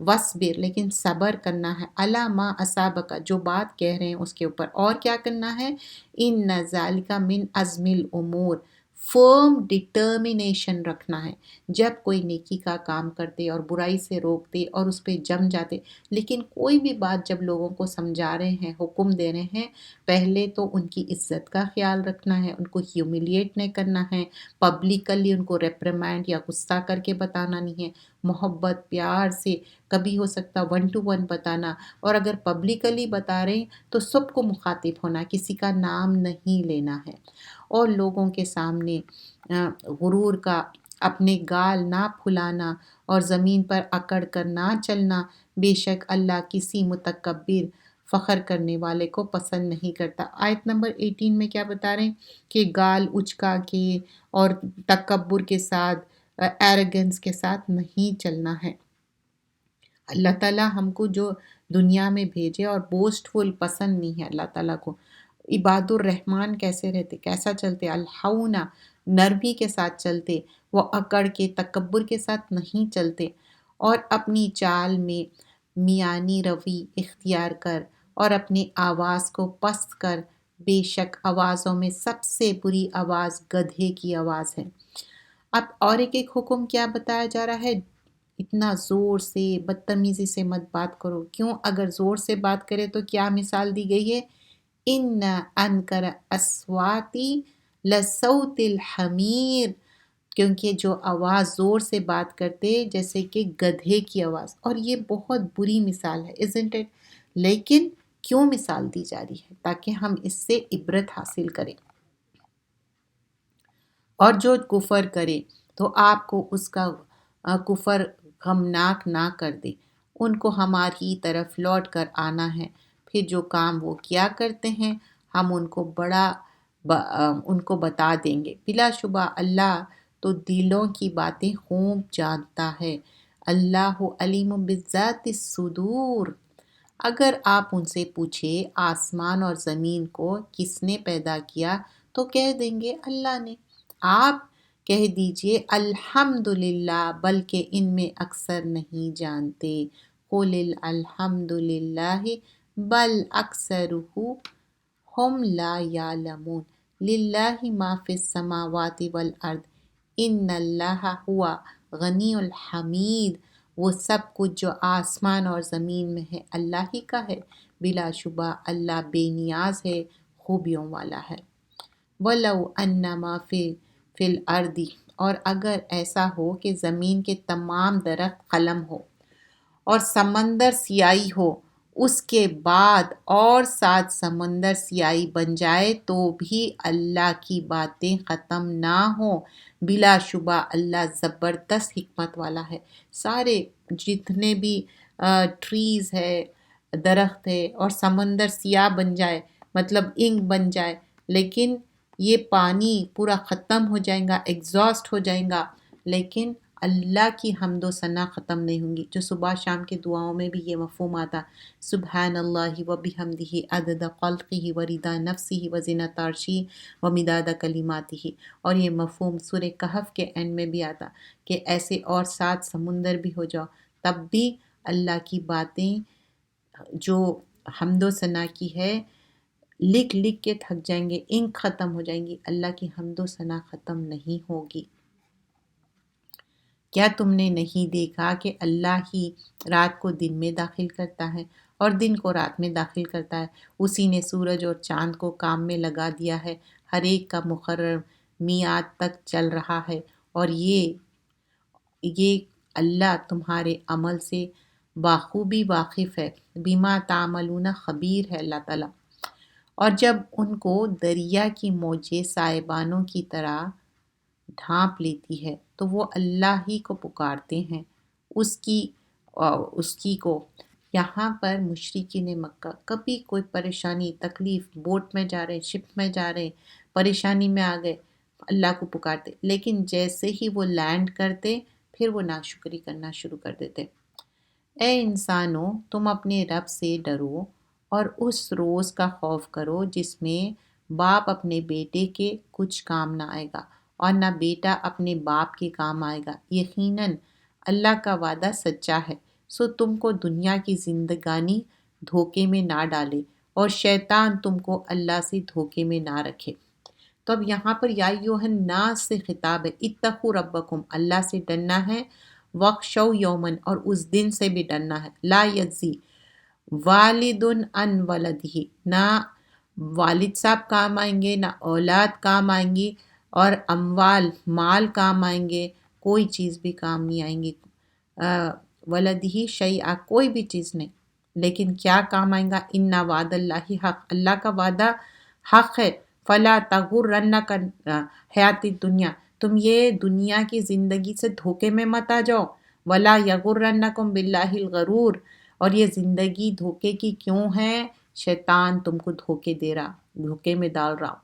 وصبر، لیکن صبر کرنا ہے، الا ما اصابک، جو بات کہہ رہے ہیں اس کے اوپر، اور کیا کرنا ہے؟ ان ذالک من عزم الامور، فرم ڈٹرمینیشن رکھنا ہے۔ جب کوئی نیکی کا کام کرتے اور برائی سے روکتے اور اس پہ جم جاتے، لیکن کوئی بھی بات جب لوگوں کو سمجھا رہے ہیں، حکم دے رہے ہیں، پہلے تو ان کی عزت کا خیال رکھنا ہے، ان کو ہیوملیٹ نہیں کرنا ہے، پبلکلی ان کو ریپریمینڈ یا غصہ کر کے بتانا نہیں ہے، محبت پیار سے، کبھی ہو سکتا 1 to 1 بتانا، اور اگر پبلکلی بتا رہے ہیں تو سب کو مخاطب ہونا، کسی کا نام نہیں لینا ہے، اور لوگوں کے سامنے غرور کا اپنے گال نہ پھلانا اور زمین پر اکڑ کر نہ چلنا، بے شک اللہ کسی متکبر فخر کرنے والے کو پسند نہیں کرتا۔ آیت نمبر 18 میں کیا بتا رہے ہیں کہ گال اچکا کے اور تکبر کے ساتھ، ایروگنس کے ساتھ نہیں چلنا ہے۔ اللہ تعالیٰ ہم کو جو دنیا میں بھیجے اور بوسٹفل پسند نہیں ہے اللہ تعالیٰ کو۔ عباد الرحمن کیسے رہتے، کیسا چلتے، الحونا نرمی کے ساتھ چلتے، وہ اکڑ کے تکبر کے ساتھ نہیں چلتے، اور اپنی چال میں میانی روی اختیار کر اور اپنی آواز کو پست کر، بے شک آوازوں میں سب سے بری آواز گدھے کی آواز ہے۔ اب اور ایک حکم کیا بتایا جا رہا ہے، اتنا زور سے بدتمیزی سے مت بات کرو۔ کیوں؟ اگر زور سے بات کرے تو کیا مثال دی گئی ہے، ان انکر اسواتی لصوت الحمیر، کیونکہ جو آواز زور سے بات کرتے جیسے کہ گدھے کی آواز، اور یہ بہت بری مثال ہے isn't it؟ لیکن کیوں مثال دی جا رہی ہے؟ تاکہ ہم اس سے عبرت حاصل کریں، اور جو کفر کرے تو آپ کو اس کا کفر غمناک نہ کر دے، ان کو ہماری طرف لوٹ کر آنا ہے، پھر جو کام وہ کیا کرتے ہیں ہم ان کو بتا دیں گے۔ بلا شبہ اللہ تو دلوں کی باتیں خوب جانتا ہے، اللہ علیم بذات الصدور۔ اگر آپ ان سے پوچھے آسمان اور زمین کو کس نے پیدا کیا تو کہہ دیں گے اللہ نے۔ آپ کہہ دیجئے الحمدللہ، بلکہ ان میں اکثر نہیں جانتے۔ قل الحمدللہ بل اکثرهم لا یعلمون، للہ ما فی السماوات والارض ان اللہ ہوا غنی الحمید، وہ سب کچھ جو آسمان اور زمین میں ہے اللہ ہی کا ہے، بلا شبہ اللہ بے نیاز ہے، خوبیوں والا ہے۔ وَلَوْ أَنَّمَا فِي الْأَرْضِ، اور اگر ایسا ہو کہ زمین کے تمام درخت قلم ہو اور سمندر سیاہی ہو، اس کے بعد اور 7 سمندر سیاہی بن جائے تو بھی اللہ کی باتیں ختم نہ ہوں، بلا شبہ اللہ زبردست حکمت والا ہے۔ سارے جتنے بھی ٹریز ہے، درخت ہے، اور سمندر سیاہ بن جائے مطلب انک بن جائے، لیکن یہ پانی پورا ختم ہو جائے گا، ایگزاسٹ ہو جائے گا، لیکن اللہ کی حمد و ثنا ختم نہیں ہوں گی۔ جو صبح شام کے دعاؤں میں بھی یہ مفہوم آتا، سبحان اللہ و بحمدہ عدد خلقہ و رضا نفسہ و زنۃ عرشہ و مداد کلماتہ، اور یہ مفہوم سورہ کہف کے اینڈ میں بھی آتا کہ ایسے اور 7 سمندر بھی ہو جاؤ تب بھی اللہ کی باتیں جو حمد و ثنا کی ہے لکھ لکھ کے تھک جائیں گے، انک ختم ہو جائیں گی، اللہ کی حمد و ثنا ختم نہیں ہوگی۔ کیا تم نے نہیں دیکھا کہ اللہ ہی رات کو دن میں داخل کرتا ہے اور دن کو رات میں داخل کرتا ہے؟ اسی نے سورج اور چاند کو کام میں لگا دیا ہے، ہر ایک کا مقرر میعاد تک چل رہا ہے، اور یہ اللہ تمہارے عمل سے بخوبی واقف ہے، بما تعملون خبیر ہے اللہ تعالیٰ۔ اور جب ان کو دریا کی موجیں سائبانوں کی طرح ڈھانپ لیتی ہے تو وہ اللہ ہی کو پکارتے ہیں، اس کی کو۔ یہاں پر مشرکین مکہ کبھی کوئی پریشانی تکلیف، بوٹ میں جا رہے، شپ میں جا رہے، پریشانی میں آ گئے، اللہ کو پکارتے، لیکن جیسے ہی وہ لینڈ کرتے پھر وہ ناشکری کرنا شروع کر دیتے۔ اے انسانوں، تم اپنے رب سے ڈرو اور اس روز کا خوف کرو جس میں باپ اپنے بیٹے کے کچھ کام نہ آئے گا اور نہ بیٹا اپنے باپ کے کام آئے گا، یقیناً اللہ کا وعدہ سچا ہے۔ سو تم کو دنیا کی زندگانی دھوکے میں نہ ڈالے اور شیطان تم کو اللہ سے دھوکے میں نہ رکھے۔ تو اب یہاں پر یا ایھا الناس سے خطاب ہے، اتقوا ربکم، اللہ سے ڈرنا ہے، وخشوا یومن، اور اس دن سے بھی ڈرنا ہے، لا یجزی والد عن ولدہ، نہ والد صاحب کام آئیں گے، نہ اولاد کام آئیں گی، اور اموال مال کام آئیں گے، کوئی چیز بھی کام نہیں آئیں گی، ولدہ شیئا، کوئی بھی چیز نہیں، لیکن کیا کام آئیں گا، ان وعد اللہ حق، اللہ کا وعدہ حق ہے، فلا تغرنک حیات الدنیا، تم یہ دنیا کی زندگی سے دھوکے میں مت آ جاؤ. ولا یغرنکم باللہ الغرور. اور یہ زندگی دھوکے کی کیوں ہے؟ شیطان تم کو دھوکے میں ڈال رہا.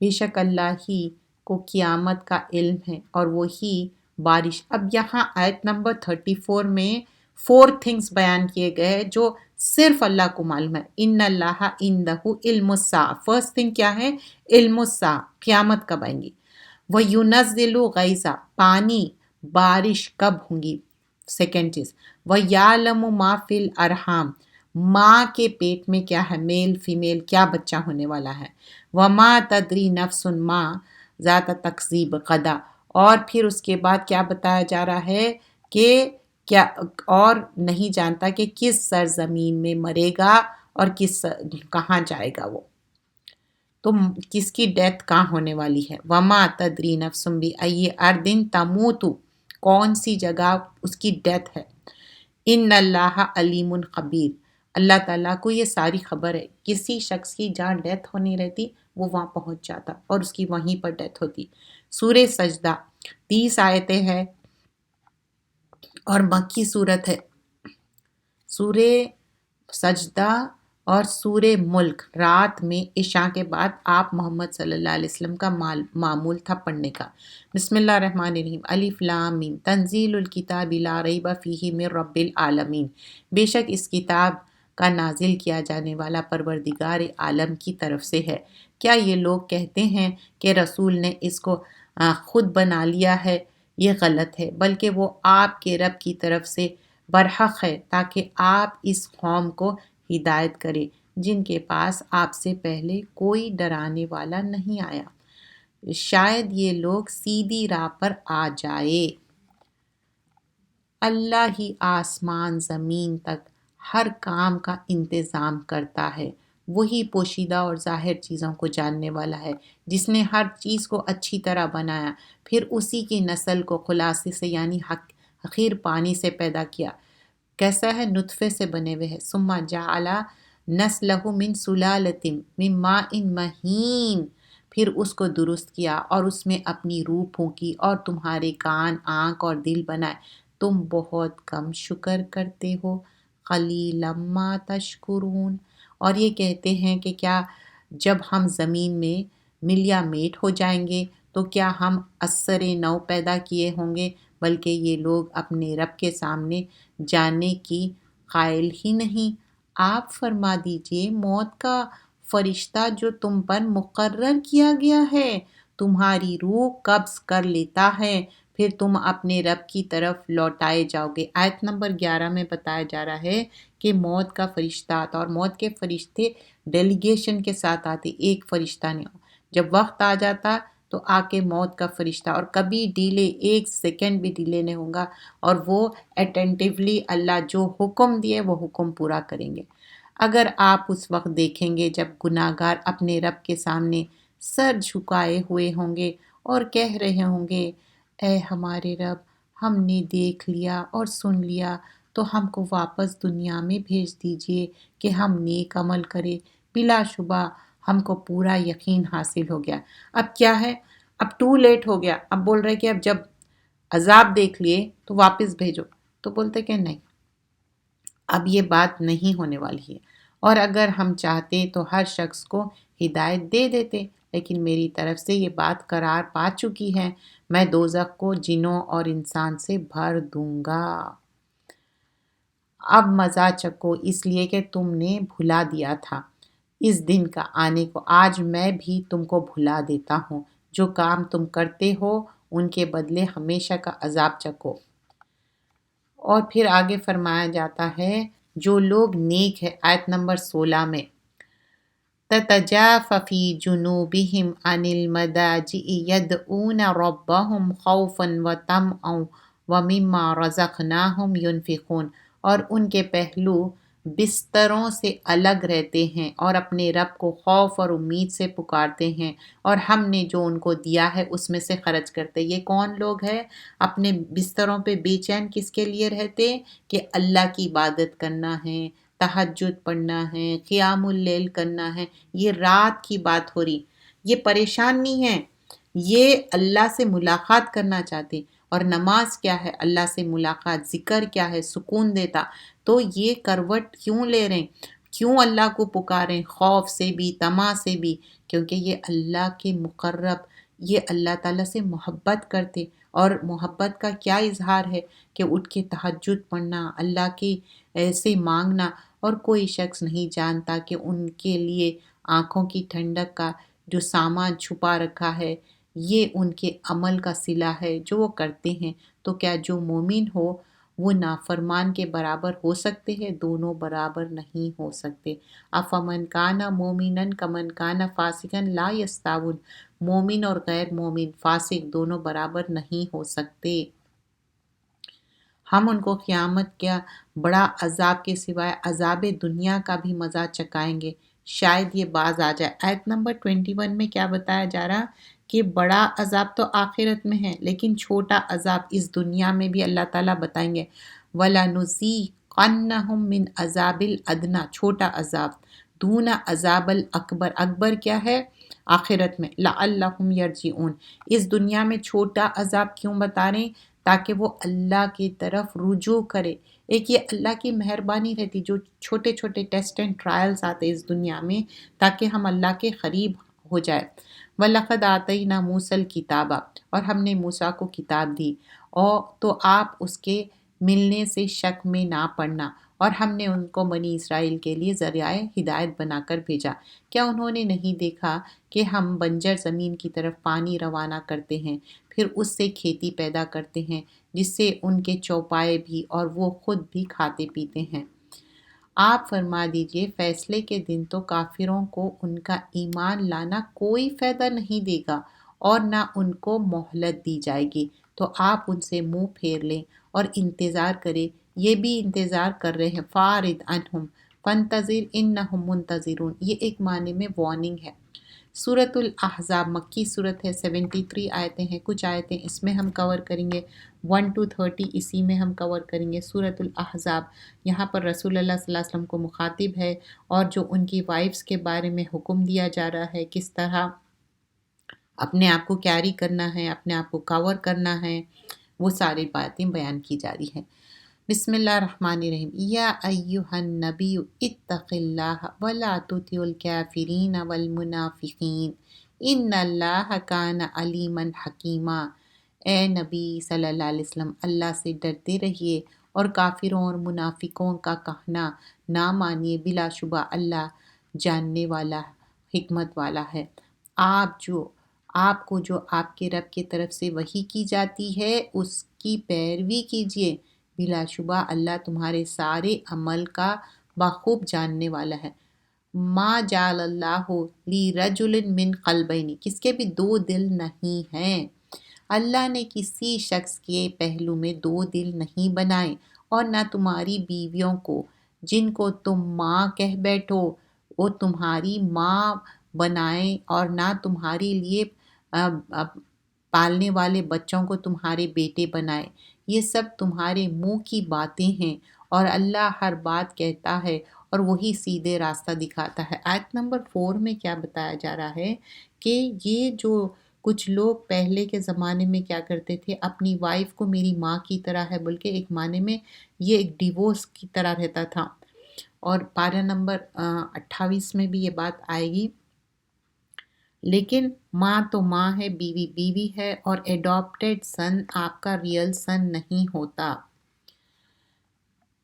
بے شک اللہ ہی کو قیامت کا علم ہے اور وہی بارش. اب یہاں آیت نمبر 34 میں 4 تھنگس بیان کیے گئے جو صرف اللہ کو معلوم ہے. ان اللہ عندہ علم الساعہ. فرسٹ تھنگ کیا ہے؟ علم الساعہ، قیامت کب آئیں گی. وَيُنَزِّلُ غَيْثَ، پانی بارش کب ہوں گی. سیکنڈ چیز وَيَعْلَمُ مَا فِي الْأَرْحَامِ، ماں کے پیٹ میں کیا ہے، میل فیمیل کیا بچہ ہونے والا ہے. وَمَا تَدْرِي نَفْسٌ مَا ذَاتَ تَكْسِبُ غَدًا. اور پھر اس کے بعد کیا بتایا جا رہا ہے کہ کیا اور نہیں جانتا کہ کس سرزمین میں مرے گا اور کہاں جائے گا وہ. تو کس کی ڈیتھ کہاں ہونے والی ہے. وما تدری نفس بأی ارض تموت، کون سی جگہ اس کی ڈیتھ ہے. ان اللہ علیم خبیر، اللہ تعالیٰ کو یہ ساری خبر ہے. کسی شخص کی جہاں ڈیتھ ہونی رہتی وہ وہاں پہنچ جاتا اور اس کی وہیں پر ڈیتھ ہوتی. سورہ سجدہ 30 آیتیں ہیں اور مکی صورت ہے. سورہ سجدہ اور سورہ ملک رات میں عشاء کے بعد آپ محمد صلی اللہ علیہ وسلم کا معمول تھا پڑھنے کا. بسم اللہ الرحمن الرحیم. الف لام میم تنزیل الکتاب لا ریب فیہ من رب العالمین. بے شک اس کتاب کا نازل کیا جانے والا پروردگار عالم کی طرف سے ہے. کیا یہ لوگ کہتے ہیں کہ رسول نے اس کو خود بنا لیا ہے؟ یہ غلط ہے، بلکہ وہ آپ کے رب کی طرف سے برحق ہے تاکہ آپ اس قوم کو ہدایت کرے جن کے پاس آپ سے پہلے کوئی ڈرانے والا نہیں آیا، شاید یہ لوگ سیدھی راہ پر آ جائے. اللہ ہی آسمان زمین تک ہر کام کا انتظام کرتا ہے. وہی پوشیدہ اور ظاہر چیزوں کو جاننے والا ہے، جس نے ہر چیز کو اچھی طرح بنایا، پھر اسی کی نسل کو خلاصے سے یعنی حقیر پانی سے پیدا کیا. کیسا ہے؟ نطفے سے بنے ہوئے ہے. ثم جعل نسلہ من سلالۃ من ماء مہین، پھر اس کو درست کیا اور اس میں اپنی روح پھونکی اور تمہارے کان، آنکھ اور دل بنائے. تم بہت کم شکر کرتے ہو. قلیلا ما تشکرون. اور یہ کہتے ہیں کہ کیا جب ہم زمین میں مل یا میٹ ہو جائیں گے تو کیا ہم اثر نو پیدا کیے ہوں گے، بلکہ یہ لوگ اپنے رب کے سامنے جانے کی قائل ہی نہیں. آپ فرما دیجئے موت کا فرشتہ جو تم پر مقرر کیا گیا ہے تمہاری روح قبض کر لیتا ہے، پھر تم اپنے رب کی طرف لوٹائے جاؤ گے. آیت نمبر 11 میں بتایا جا رہا ہے کہ موت کا فرشتہ آتا اور موت کے فرشتے ڈیلیگیشن کے ساتھ آتے، ایک فرشتہ نہیں. جب وقت آ جاتا تو آ کے موت کا فرشتہ، اور کبھی ڈیلے 1 سیکنڈ بھی ڈیلے نہیں ہوگا، اور وہ اٹینٹیولی اللہ جو حکم دیے وہ حکم پورا کریں گے. اگر آپ اس وقت دیکھیں گے جب گناہ گار اپنے رب کے سامنے سر جھکائے ہوئے ہوں گے اور کہہ رہے ہوں گے اے ہمارے رب، ہم نے دیکھ لیا اور سن لیا تو ہم کو واپس دنیا میں بھیج دیجئے کہ ہم نیک عمل کرے. بلا شبہ ہم کو پورا یقین حاصل ہو گیا. اب کیا ہے؟ اب ٹو لیٹ ہو گیا. اب بول رہے کہ اب جب عذاب دیکھ لیے تو واپس بھیجو. تو بولتے کہ نہیں، اب یہ بات نہیں ہونے والی ہے، اور اگر ہم چاہتے تو ہر شخص کو ہدایت دے دیتے، لیکن میری طرف سے یہ بات قرار پا چکی ہے، میں دوزخ کو جنوں اور انسان سے بھر دوں گا. اب مزہ چکھو اس لیے کہ تم نے بھلا دیا تھا اس دن کا آنے کو. آج میں بھی تم کو بھلا دیتا ہوں. جو کام تم کرتے ہو ان کے بدلے ہمیشہ کا عذاب چکھو. اور پھر آگے فرمایا جاتا ہے جو لوگ نیک ہے. آیت نمبر 16 میں تَتَجَافَى فِي جُنُوبِهِمْ عَنِ الْمَضَاجِعِ يَدْعُونَ رَبَّهُمْ خَوْفًا وَطَمْعًا وَمِمَّا رَزَقْنَاهُمْ يُنْفِقُونَ. اور ان کے پہلو بستروں سے الگ رہتے ہیں اور اپنے رب کو خوف اور امید سے پکارتے ہیں، اور ہم نے جو ان کو دیا ہے اس میں سے خرچ کرتے. یہ کون لوگ ہیں؟ اپنے بستروں پہ بے چین کس کے لیے رہتے؟ کہ اللہ کی عبادت کرنا ہے، تہجد پڑھنا ہے، قیام اللیل کرنا ہے. یہ رات کی بات ہو رہی. یہ پریشان نہیں ہیں یہ اللہ سے ملاقات کرنا چاہتے، اور نماز کیا ہے؟ اللہ سے ملاقات. ذکر کیا ہے؟ سکون دیتا. تو یہ کروٹ کیوں لے رہے ہیں؟ کیوں اللہ کو پکاریں؟ خوف سے بھی، طمع سے بھی، کیونکہ یہ اللہ کے مقرب، یہ اللہ تعالیٰ سے محبت کرتے. اور محبت کا کیا اظہار ہے کہ اٹھ کے تہجد پڑھنا، اللہ کے سے مانگنا. اور کوئی شخص نہیں جانتا کہ ان کے لیے آنکھوں کی ٹھنڈک کا جو سامان چھپا رکھا ہے، یہ ان کے عمل کا صلہ ہے جو وہ کرتے ہیں. تو کیا جو مومن ہو وہ نافرمان کے برابر ہو سکتے ہیں؟ دونوں برابر نہیں ہو سکتے. افمن کان مومنن کمن کان فاسقن لا یستوون. مومن اور غیر مومن، فاسق، دونوں برابر نہیں ہو سکتے. ہم ان کو قیامت کا بڑا عذاب کے سوائے عذاب دنیا کا بھی مزہ چکھائیں گے، شاید یہ باز آ جائے. آیت نمبر 21 میں کیا بتایا جا رہا کہ بڑا عذاب تو آخرت میں ہے، لیکن چھوٹا عذاب اس دنیا میں بھی اللہ تعالیٰ بتائیں گے. وَلَنُذِيقَنَّهُم مِّنْ عَذَابِ الْأَدْنَىٰ. چھوٹا عذاب دون عذاب الاکبر. اکبر کیا ہے؟ آخرت میں. لَعَلَّهُمْ يَرْجِعُونَ. اس دنیا میں چھوٹا عذاب کیوں بتا رہے ہیں؟ تاکہ وہ اللہ کی طرف رجوع کرے. ایک یہ اللہ کی مہربانی رہتی، جو چھوٹے چھوٹے ٹیسٹ اینڈ ٹرائلز آتے اس دنیا میں تاکہ ہم اللہ کے قریب ہو جائے. وَلَقَدْ آتَيْنَا مُوسَى الْكِتَابَ. اور ہم نے موسیٰ کو کتاب دی، اور تو آپ اس کے ملنے سے شک میں نہ پڑنا. اور ہم نے ان کو بنی اسرائیل کے لیے ذریعہ ہدایت بنا کر بھیجا. کیا انہوں نے نہیں دیکھا کہ ہم بنجر زمین کی طرف پانی روانہ کرتے ہیں، پھر اس سے کھیتی پیدا کرتے ہیں جس سے ان کے چوپائے بھی اور وہ خود بھی کھاتے پیتے ہیں. آپ فرما دیجئے فیصلے کے دن تو کافروں کو ان کا ایمان لانا کوئی فائدہ نہیں دے گا اور نہ ان کو مہلت دی جائے گی. تو آپ ان سے منہ پھیر لیں اور انتظار کریں. یہ بھی انتظار کر رہے ہیں. فَأَعْرِضْ عَنْهُمْ فَانتَظِرْ إِنَّهُمْ مُنتَظِرُونَ. یہ ایک معنی میں وارننگ ہے. سورۃ الاحزاب مکی صورت ہے، 73 آیتیں ہیں. کچھ آیتیں اس میں ہم کور کریں گے، 1 to 30 اسی میں ہم کور کریں گے. سورۃ الاحزاب یہاں پر رسول اللہ صلی اللہ علیہ وسلم کو مخاطب ہے، اور جو ان کی وائفز کے بارے میں حکم دیا جا رہا ہے، کس طرح اپنے آپ کو کیری کرنا ہے، اپنے آپ کو کور کرنا ہے، وہ ساری باتیں بیان کی جا رہی ہیں. بسم اللہ الرحمن الرحیم. یا ایہا النبی اتق اللہ ولا تطع الکافرین والمنافقین ان اللہ کان علیما حکیما. اے نبی صلی اللہ علیہ وسلم، اللہ سے ڈرتے رہیے اور کافروں اور منافقوں کا کہنا نہ مانیے. بلا شبہ اللہ جاننے والا، حکمت والا ہے. آپ کو جو آپ کے رب کی طرف سے وحی کی جاتی ہے اس کی پیروی کیجیے. بلا شبہ اللہ تمہارے سارے عمل کا بخوب جاننے والا ہے. ما جعل اللہ لی رجل من قلبین. کس کے بھی دو دل نہیں ہیں. اللہ نے کسی شخص کے پہلو میں دو دل نہیں بنائے، اور نہ تمہاری بیویوں کو جن کو تم ماں کہہ بیٹھو وہ تمہاری ماں بنائے، اور نہ تمہارے لیے پالنے والے بچوں کو تمہارے بیٹے بنائے. یہ سب تمہارے منہ کی باتیں ہیں، اور اللہ ہر بات کہتا ہے اور وہی سیدھے راستہ دکھاتا ہے. آیت نمبر 4 میں کیا بتایا جا رہا ہے کہ یہ جو کچھ لوگ پہلے کے زمانے میں کیا کرتے تھے، اپنی وائف کو میری ماں کی طرح ہے، بلکہ ایک معنی میں یہ ایک ڈیورس کی طرح رہتا تھا. اور پارہ نمبر 28 میں بھی یہ بات آئے گی. لیکن ماں تو ماں ہے، بیوی بیوی ہے، اور ایڈاپٹیڈ سن آپ کا ریئل سن نہیں ہوتا.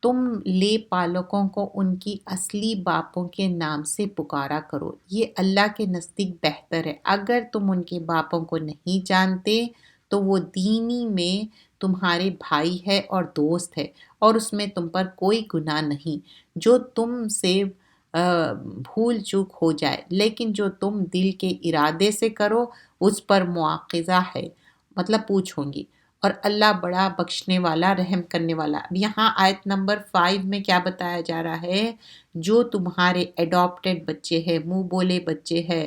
تم لے پالکوں کو ان کی اصلی باپوں کے نام سے پکارا کرو، یہ اللہ کے نزدیک بہتر ہے. اگر تم ان کے باپوں کو نہیں جانتے تو وہ دینی میں تمہارے بھائی ہے اور دوست ہے، اور اس میں تم پر کوئی گناہ نہیں جو تم سے بھول چوک ہو جائے. لیکن جو تم دل کے ارادے سے کرو اس پر مواخذہ ہے، مطلب پوچھ ہوں گی. اور اللہ بڑا بخشنے والا، رحم کرنے والا. اب یہاں آیت نمبر 5 میں کیا بتایا جا رہا ہے؟ جو تمہارے ایڈاپٹیڈ بچے ہیں، منہ بولے بچے ہیں،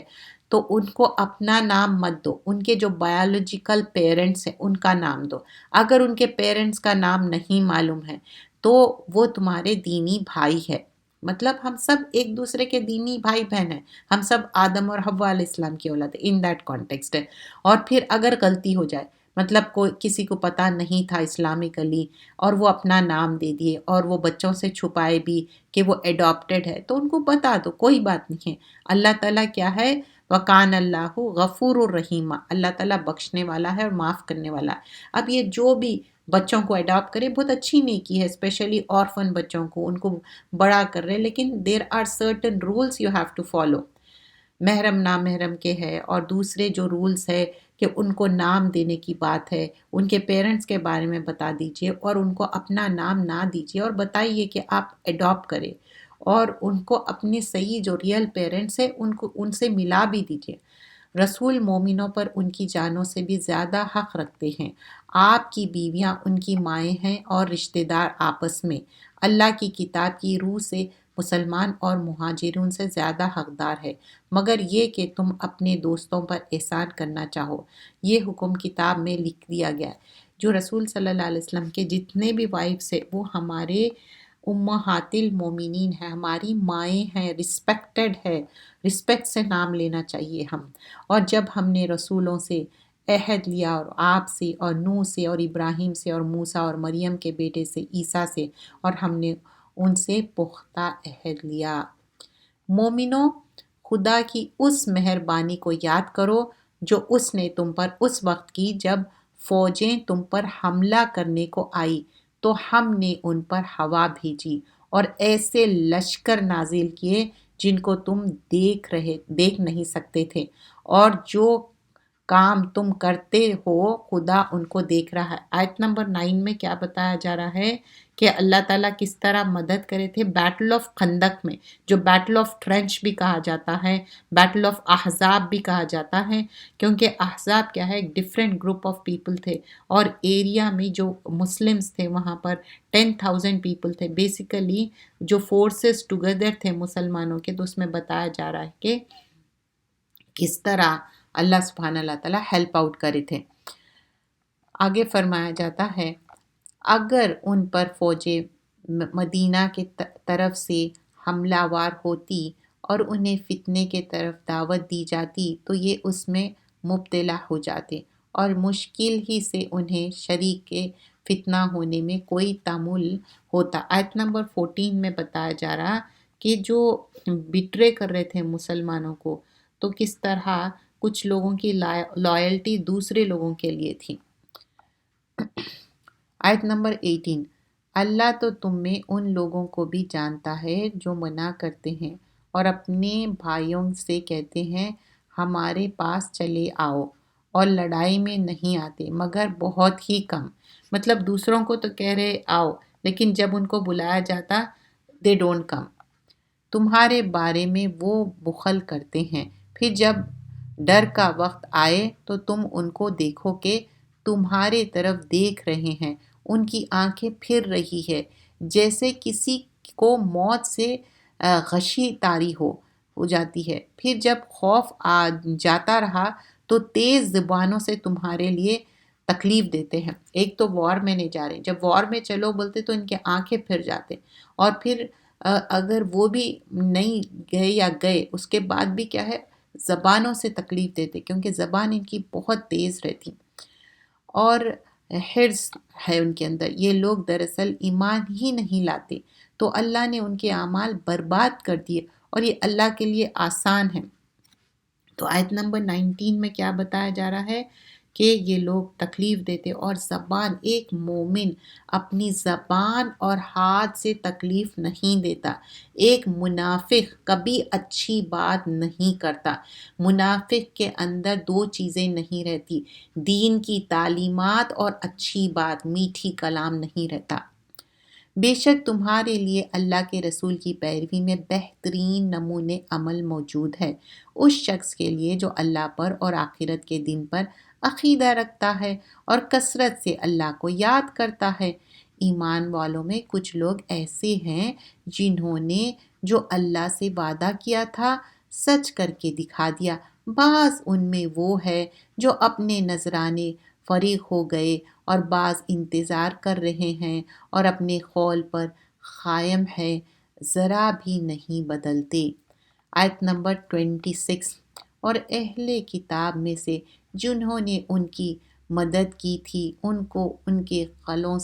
تو ان کو اپنا نام مت دو. ان کے جو بایولوجیکل پیرنٹس ہیں ان کا نام دو. اگر ان کے پیرنٹس کا نام نہیں معلوم ہے تو وہ تمہارے دینی بھائی ہے. مطلب ہم سب ایک دوسرے کے دینی بھائی بہن ہیں، ہم سب آدم اور حوا علیہ السلام کی اولاد ہے، ان دیٹ کانٹیکسٹ ہے۔ اور پھر اگر غلطی ہو جائے، مطلب کوئی کسی کو پتہ نہیں تھا اسلامکلی اور وہ اپنا نام دے دیے اور وہ بچوں سے چھپائے بھی کہ وہ اڈاپٹیڈ ہے، تو ان کو بتا دو، کوئی بات نہیں ہے۔ اللہ تعالیٰ کیا ہے؟ وَقَانَ اللَّهُ غَفُورٌ رَحِيمٌ، اللہ تعالیٰ بخشنے والا ہے اور معاف کرنے والا ہے۔ اب یہ جو بھی بچوں کو اڈاپٹ کرے بہت اچھی نیکی ہے، اسپیشلی آرفن بچوں کو، ان کو بڑا کر رہے، لیکن there are certain rules you have to follow. محرم نامحرم کے ہے، اور دوسرے جو رولز ہے کہ ان کو نام دینے کی بات ہے، ان کے پیرنٹس کے بارے میں بتا دیجئے اور ان کو اپنا نام نہ دیجئے اور بتائیے کہ آپ اڈاپٹ کریں، اور ان کو اپنے صحیح جو ریئل پیرنٹس ہیں ان سے ملا بھی دیجئے۔ رسول مومنوں پر ان کی جانوں سے بھی زیادہ حق رکھتے ہیں۔ آپ کی بیویاں ان کی مائیں ہیں اور رشتہ دار آپس میں اللہ کی کتاب کی روح سے مسلمان اور مہاجرون سے زیادہ حقدار ہے، مگر یہ کہ تم اپنے دوستوں پر احسان کرنا چاہو۔ یہ حکم کتاب میں لکھ دیا گیا ہے۔ جو رسول صلی اللہ علیہ وسلم کے جتنے بھی وائفس ہیں وہ ہمارے امہات المومنین ہیں، ہماری مائیں ہیں، رسپیکٹڈ ہے، رسپیکٹ سے نام لینا چاہیے ہم۔ اور جب ہم نے رسولوں سے عہد لیا، اور آپ سے اور نوح سے اور ابراہیم سے اور موسیٰ اور مریم کے بیٹے سے عیسیٰ سے، اور ہم نے ان سے پختہ عہد لیا۔ مومنوں، خدا کی اس مہربانی کو یاد کرو جو اس نے تم پر اس وقت کی جب فوجیں تم پر حملہ کرنے کو آئی تو ہم نے ان پر ہوا بھیجی اور ایسے لشکر نازل کیے جن کو تم دیکھ نہیں سکتے تھے، اور جو کام تم کرتے ہو خدا ان کو دیکھ رہا ہے۔ آیت نمبر 9 میں کیا بتایا جا رہا ہے کہ اللہ تعالیٰ کس طرح مدد کرے تھے بیٹل آف خندق میں، جو بیٹل آف ٹرنچ بھی کہا جاتا ہے، بیٹل آف احزاب بھی کہا جاتا ہے، کیونکہ احزاب کیا ہے؟ ایک ڈیفرنٹ گروپ آف پیپل تھے، اور ایریا میں جو مسلمز تھے وہاں پر 10,000 پیپل تھے۔ بیسیکلی جو فورسز ٹوگیدر تھے مسلمانوں کے، تو اس میں بتایا جا رہا ہے کہ کس طرح اللہ سبحانہ اللہ تعالیٰ ہیلپ آؤٹ کرے تھے۔ آگے فرمایا جاتا ہے اگر ان پر فوجیں مدینہ کے طرف سے حملہ آور ہوتی اور انہیں فتنے کے طرف دعوت دی جاتی تو یہ اس میں مبتلا ہو جاتے، اور مشکل ہی سے انہیں شریک کے فتنہ ہونے میں کوئی تعمل ہوتا۔ آیت نمبر 14 میں بتایا جا رہا کہ جو بٹرے کر رہے تھے مسلمانوں کو، تو کس طرح کچھ لوگوں کی لائلٹی دوسرے لوگوں کے لیے تھی۔ آیت نمبر 18، اللہ تو تم میں ان لوگوں کو بھی جانتا ہے جو منع کرتے ہیں اور اپنے بھائیوں سے کہتے ہیں ہمارے پاس چلے آؤ، اور لڑائی میں نہیں آتے مگر بہت ہی کم۔ مطلب دوسروں کو تو کہہ رہے آؤ، لیکن جب ان کو بلایا جاتا they don't come۔ تمہارے بارے میں وہ بخل کرتے ہیں، پھر جب ڈر کا وقت آئے تو تم ان کو دیکھو کہ تمہارے طرف دیکھ رہے ہیں، ان کی آنکھیں پھر رہی ہے جیسے کسی کو موت سے غشی طاری ہو جاتی ہے، پھر جب خوف آ جاتا رہا تو تیز زبانوں سے تمہارے لیے تکلیف دیتے ہیں۔ ایک تو وار میں نہیں جا رہے، جب وار میں چلو بولتے تو ان کے آنکھیں پھر جاتے، اور پھر اگر وہ بھی نہیں گئے یا گئے اس کے بعد بھی کیا ہے؟ زبانوں سے تکلیف دیتے، کیونکہ زبان ان کی بہت تیز رہتی، اور حرص ہے ان کے اندر۔ یہ لوگ دراصل ایمان ہی نہیں لاتے، تو اللہ نے ان کے اعمال برباد کر دیے، اور یہ اللہ کے لیے آسان ہے۔ تو آیت نمبر 19 میں کیا بتایا جا رہا ہے کہ یہ لوگ تکلیف دیتے، اور زبان، ایک مومن اپنی زبان اور ہاتھ سے تکلیف نہیں دیتا۔ ایک منافق کبھی اچھی بات نہیں کرتا۔ منافق کے اندر دو چیزیں نہیں رہتی، دین کی تعلیمات اور اچھی بات، میٹھی کلام نہیں رہتا۔ بے شک تمہارے لیے اللہ کے رسول کی پیروی میں بہترین نمونے عمل موجود ہے اس شخص کے لیے جو اللہ پر اور آخرت کے دن پر عقیدہ رکھتا ہے اور کثرت سے اللہ کو یاد کرتا ہے۔ ایمان والوں میں کچھ لوگ ایسے ہیں جنہوں نے جو اللہ سے وعدہ کیا تھا سچ کر کے دکھا دیا، بعض ان میں وہ ہے جو اپنے نذرانے فریغ ہو گئے اور بعض انتظار کر رہے ہیں اور اپنے قول پر قائم ہے۔ ذرا بھی نہیں بدلتے۔ آیت نمبر 26، اور اہل کتاب میں سے جنہوں نے ان کی مدد کی تھی ان کو ان کے خلوں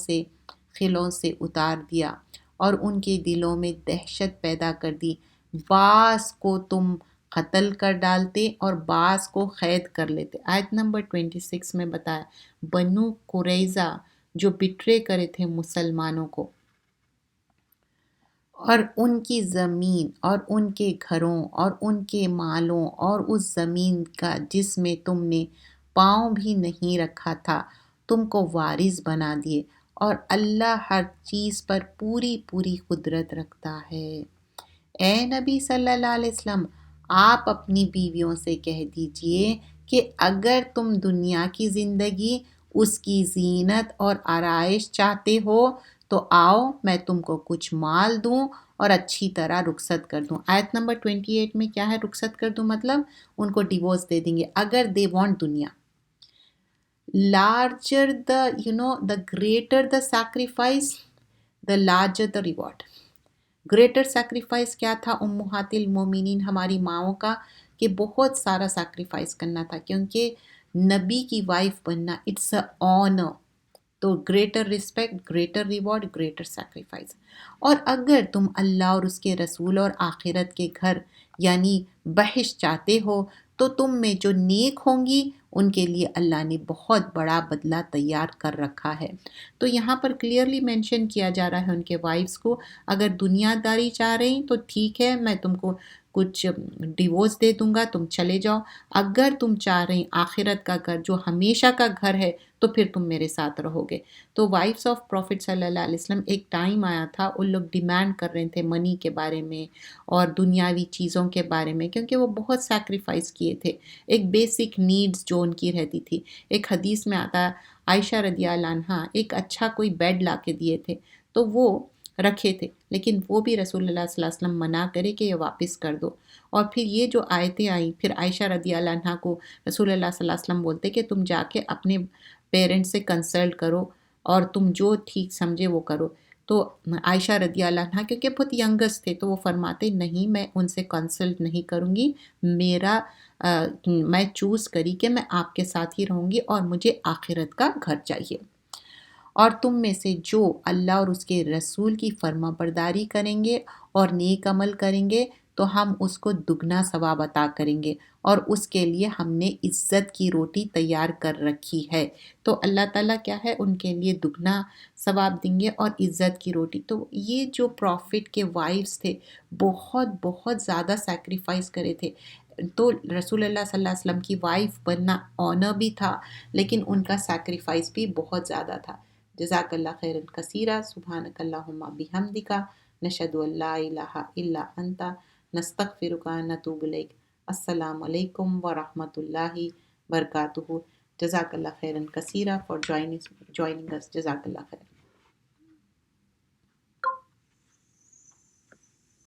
سے اتار دیا اور ان کے دلوں میں دہشت پیدا کر دی، بعض کو تم قتل کر ڈالتے اور بعض کو قید کر لیتے۔ آیت نمبر 26 میں بتایا بنو قریظہ جو بٹرے کرے تھے مسلمانوں کو، اور ان کی زمین اور ان کے گھروں اور ان کے مالوں اور اس زمین کا جس میں تم نے پاؤں بھی نہیں رکھا تھا تم کو وارث بنا دیے، اور اللہ ہر چیز پر پوری پوری قدرت رکھتا ہے۔ اے نبی صلی اللہ علیہ وسلم، آپ اپنی بیویوں سے کہہ دیجئے کہ اگر تم دنیا کی زندگی، اس کی زینت اور آرائش چاہتے ہو تو آؤ میں تم کو کچھ مال دوں اور اچھی طرح رخصت کر دوں۔ آیت نمبر 28 میں کیا ہے رخصت کر دوں مطلب؟ ان کو ڈیورس دے دیں گے اگر دے وانٹ دنیا۔ Larger the greater the sacrifice, the larger the reward۔ Greater sacrifice کیا تھا امہات المومنین ہماری ماؤں کا؟ کہ بہت سارا سیکریفائس کرنا تھا، کیونکہ نبی کی وائف بننا اٹس اے آنر، تو greater respect, greater reward, greater sacrifice. اور اگر تم اللہ اور اس کے رسول اور آخرت کے گھر یعنی بہشت چاہتے ہو تو تم میں جو نیک ہوں گی ان کے لیے اللہ نے بہت بڑا بدلہ تیار کر رکھا ہے۔ تو یہاں پر کلیئرلی مینشن کیا جا رہا ہے ان کے وائفز کو، اگر دنیا داری چاہ رہی تو ٹھیک ہے میں تم کو کچھ ڈیورس دے دوں گا، تم چلے جاؤ، اگر تم چاہ رہی آخرت کا گھر جو ہمیشہ کا گھر ہے تو پھر تم میرے ساتھ رہو گے۔ تو وائفز آف پروفٹ صلی اللہ علیہ وسلم ایک ٹائم آیا تھا ان لوگ ڈیمانڈ کر رہے تھے منی کے بارے میں اور دنیاوی چیزوں کے بارے میں، کیونکہ وہ بہت سیکریفائس کیے تھے ایک بیسک نیڈز جو ان کی رہتی تھی۔ ایک حدیث میں آتا ہے عائشہ رضی اللہ عنہا ایک اچھا کوئی بیڈ لا کے دیے تھے تو وہ رکھے تھے، لیکن وہ بھی رسول اللہ صلی اللہ علیہ وسلم منع کرے کہ یہ واپس کر دو۔ اور پھر یہ جو آیتیں آئیں پھر عائشہ رضی اللہ عنہا کو رسول اللہ صلی اللہ علیہ وسلم بولتے کہ تم جا کے اپنے پیرنٹس سے کنسلٹ کرو اور تم جو ٹھیک سمجھے وہ کرو۔ تو عائشہ رضی اللہ عنہا کیونکہ بہت ینگسٹ تھے تو وہ فرماتے نہیں میں ان سے کنسلٹ نہیں کروں گی، میں چوز کری کہ میں آپ کے ساتھ ہی رہوں گی اور مجھے آخرت کا گھر چاہیے۔ اور تم میں سے جو اللہ اور اس کے رسول کی فرما برداری کریں گے اور نیک عمل کریں گے تو ہم اس کو دگنا ثواب عطا کریں گے، اور اس کے لیے ہم نے عزت کی روٹی تیار کر رکھی ہے۔ تو اللہ تعالیٰ کیا ہے ان کے لیے دگنا ثواب دیں گے اور عزت کی روٹی۔ تو یہ جو پروفٹ کے وائفز تھے بہت بہت زیادہ سیکریفائس کرے تھے، تو رسول اللہ صلی اللہ علیہ وسلم کی وائف بننا آنر بھی تھا لیکن ان کا سیکریفائس بھی بہت زیادہ تھا۔ جزاک اللہ خیرا کثیرا، سبحانک اللہم بحمدک، نشہد ان لا الہ الا انت، نستغفرک و نتوب الیک۔ السلام علیکم ورحمۃ اللہ وبرکاتہ۔ جزاک اللہ خیرا کثیرا for joining us. جزاک اللہ خیر۔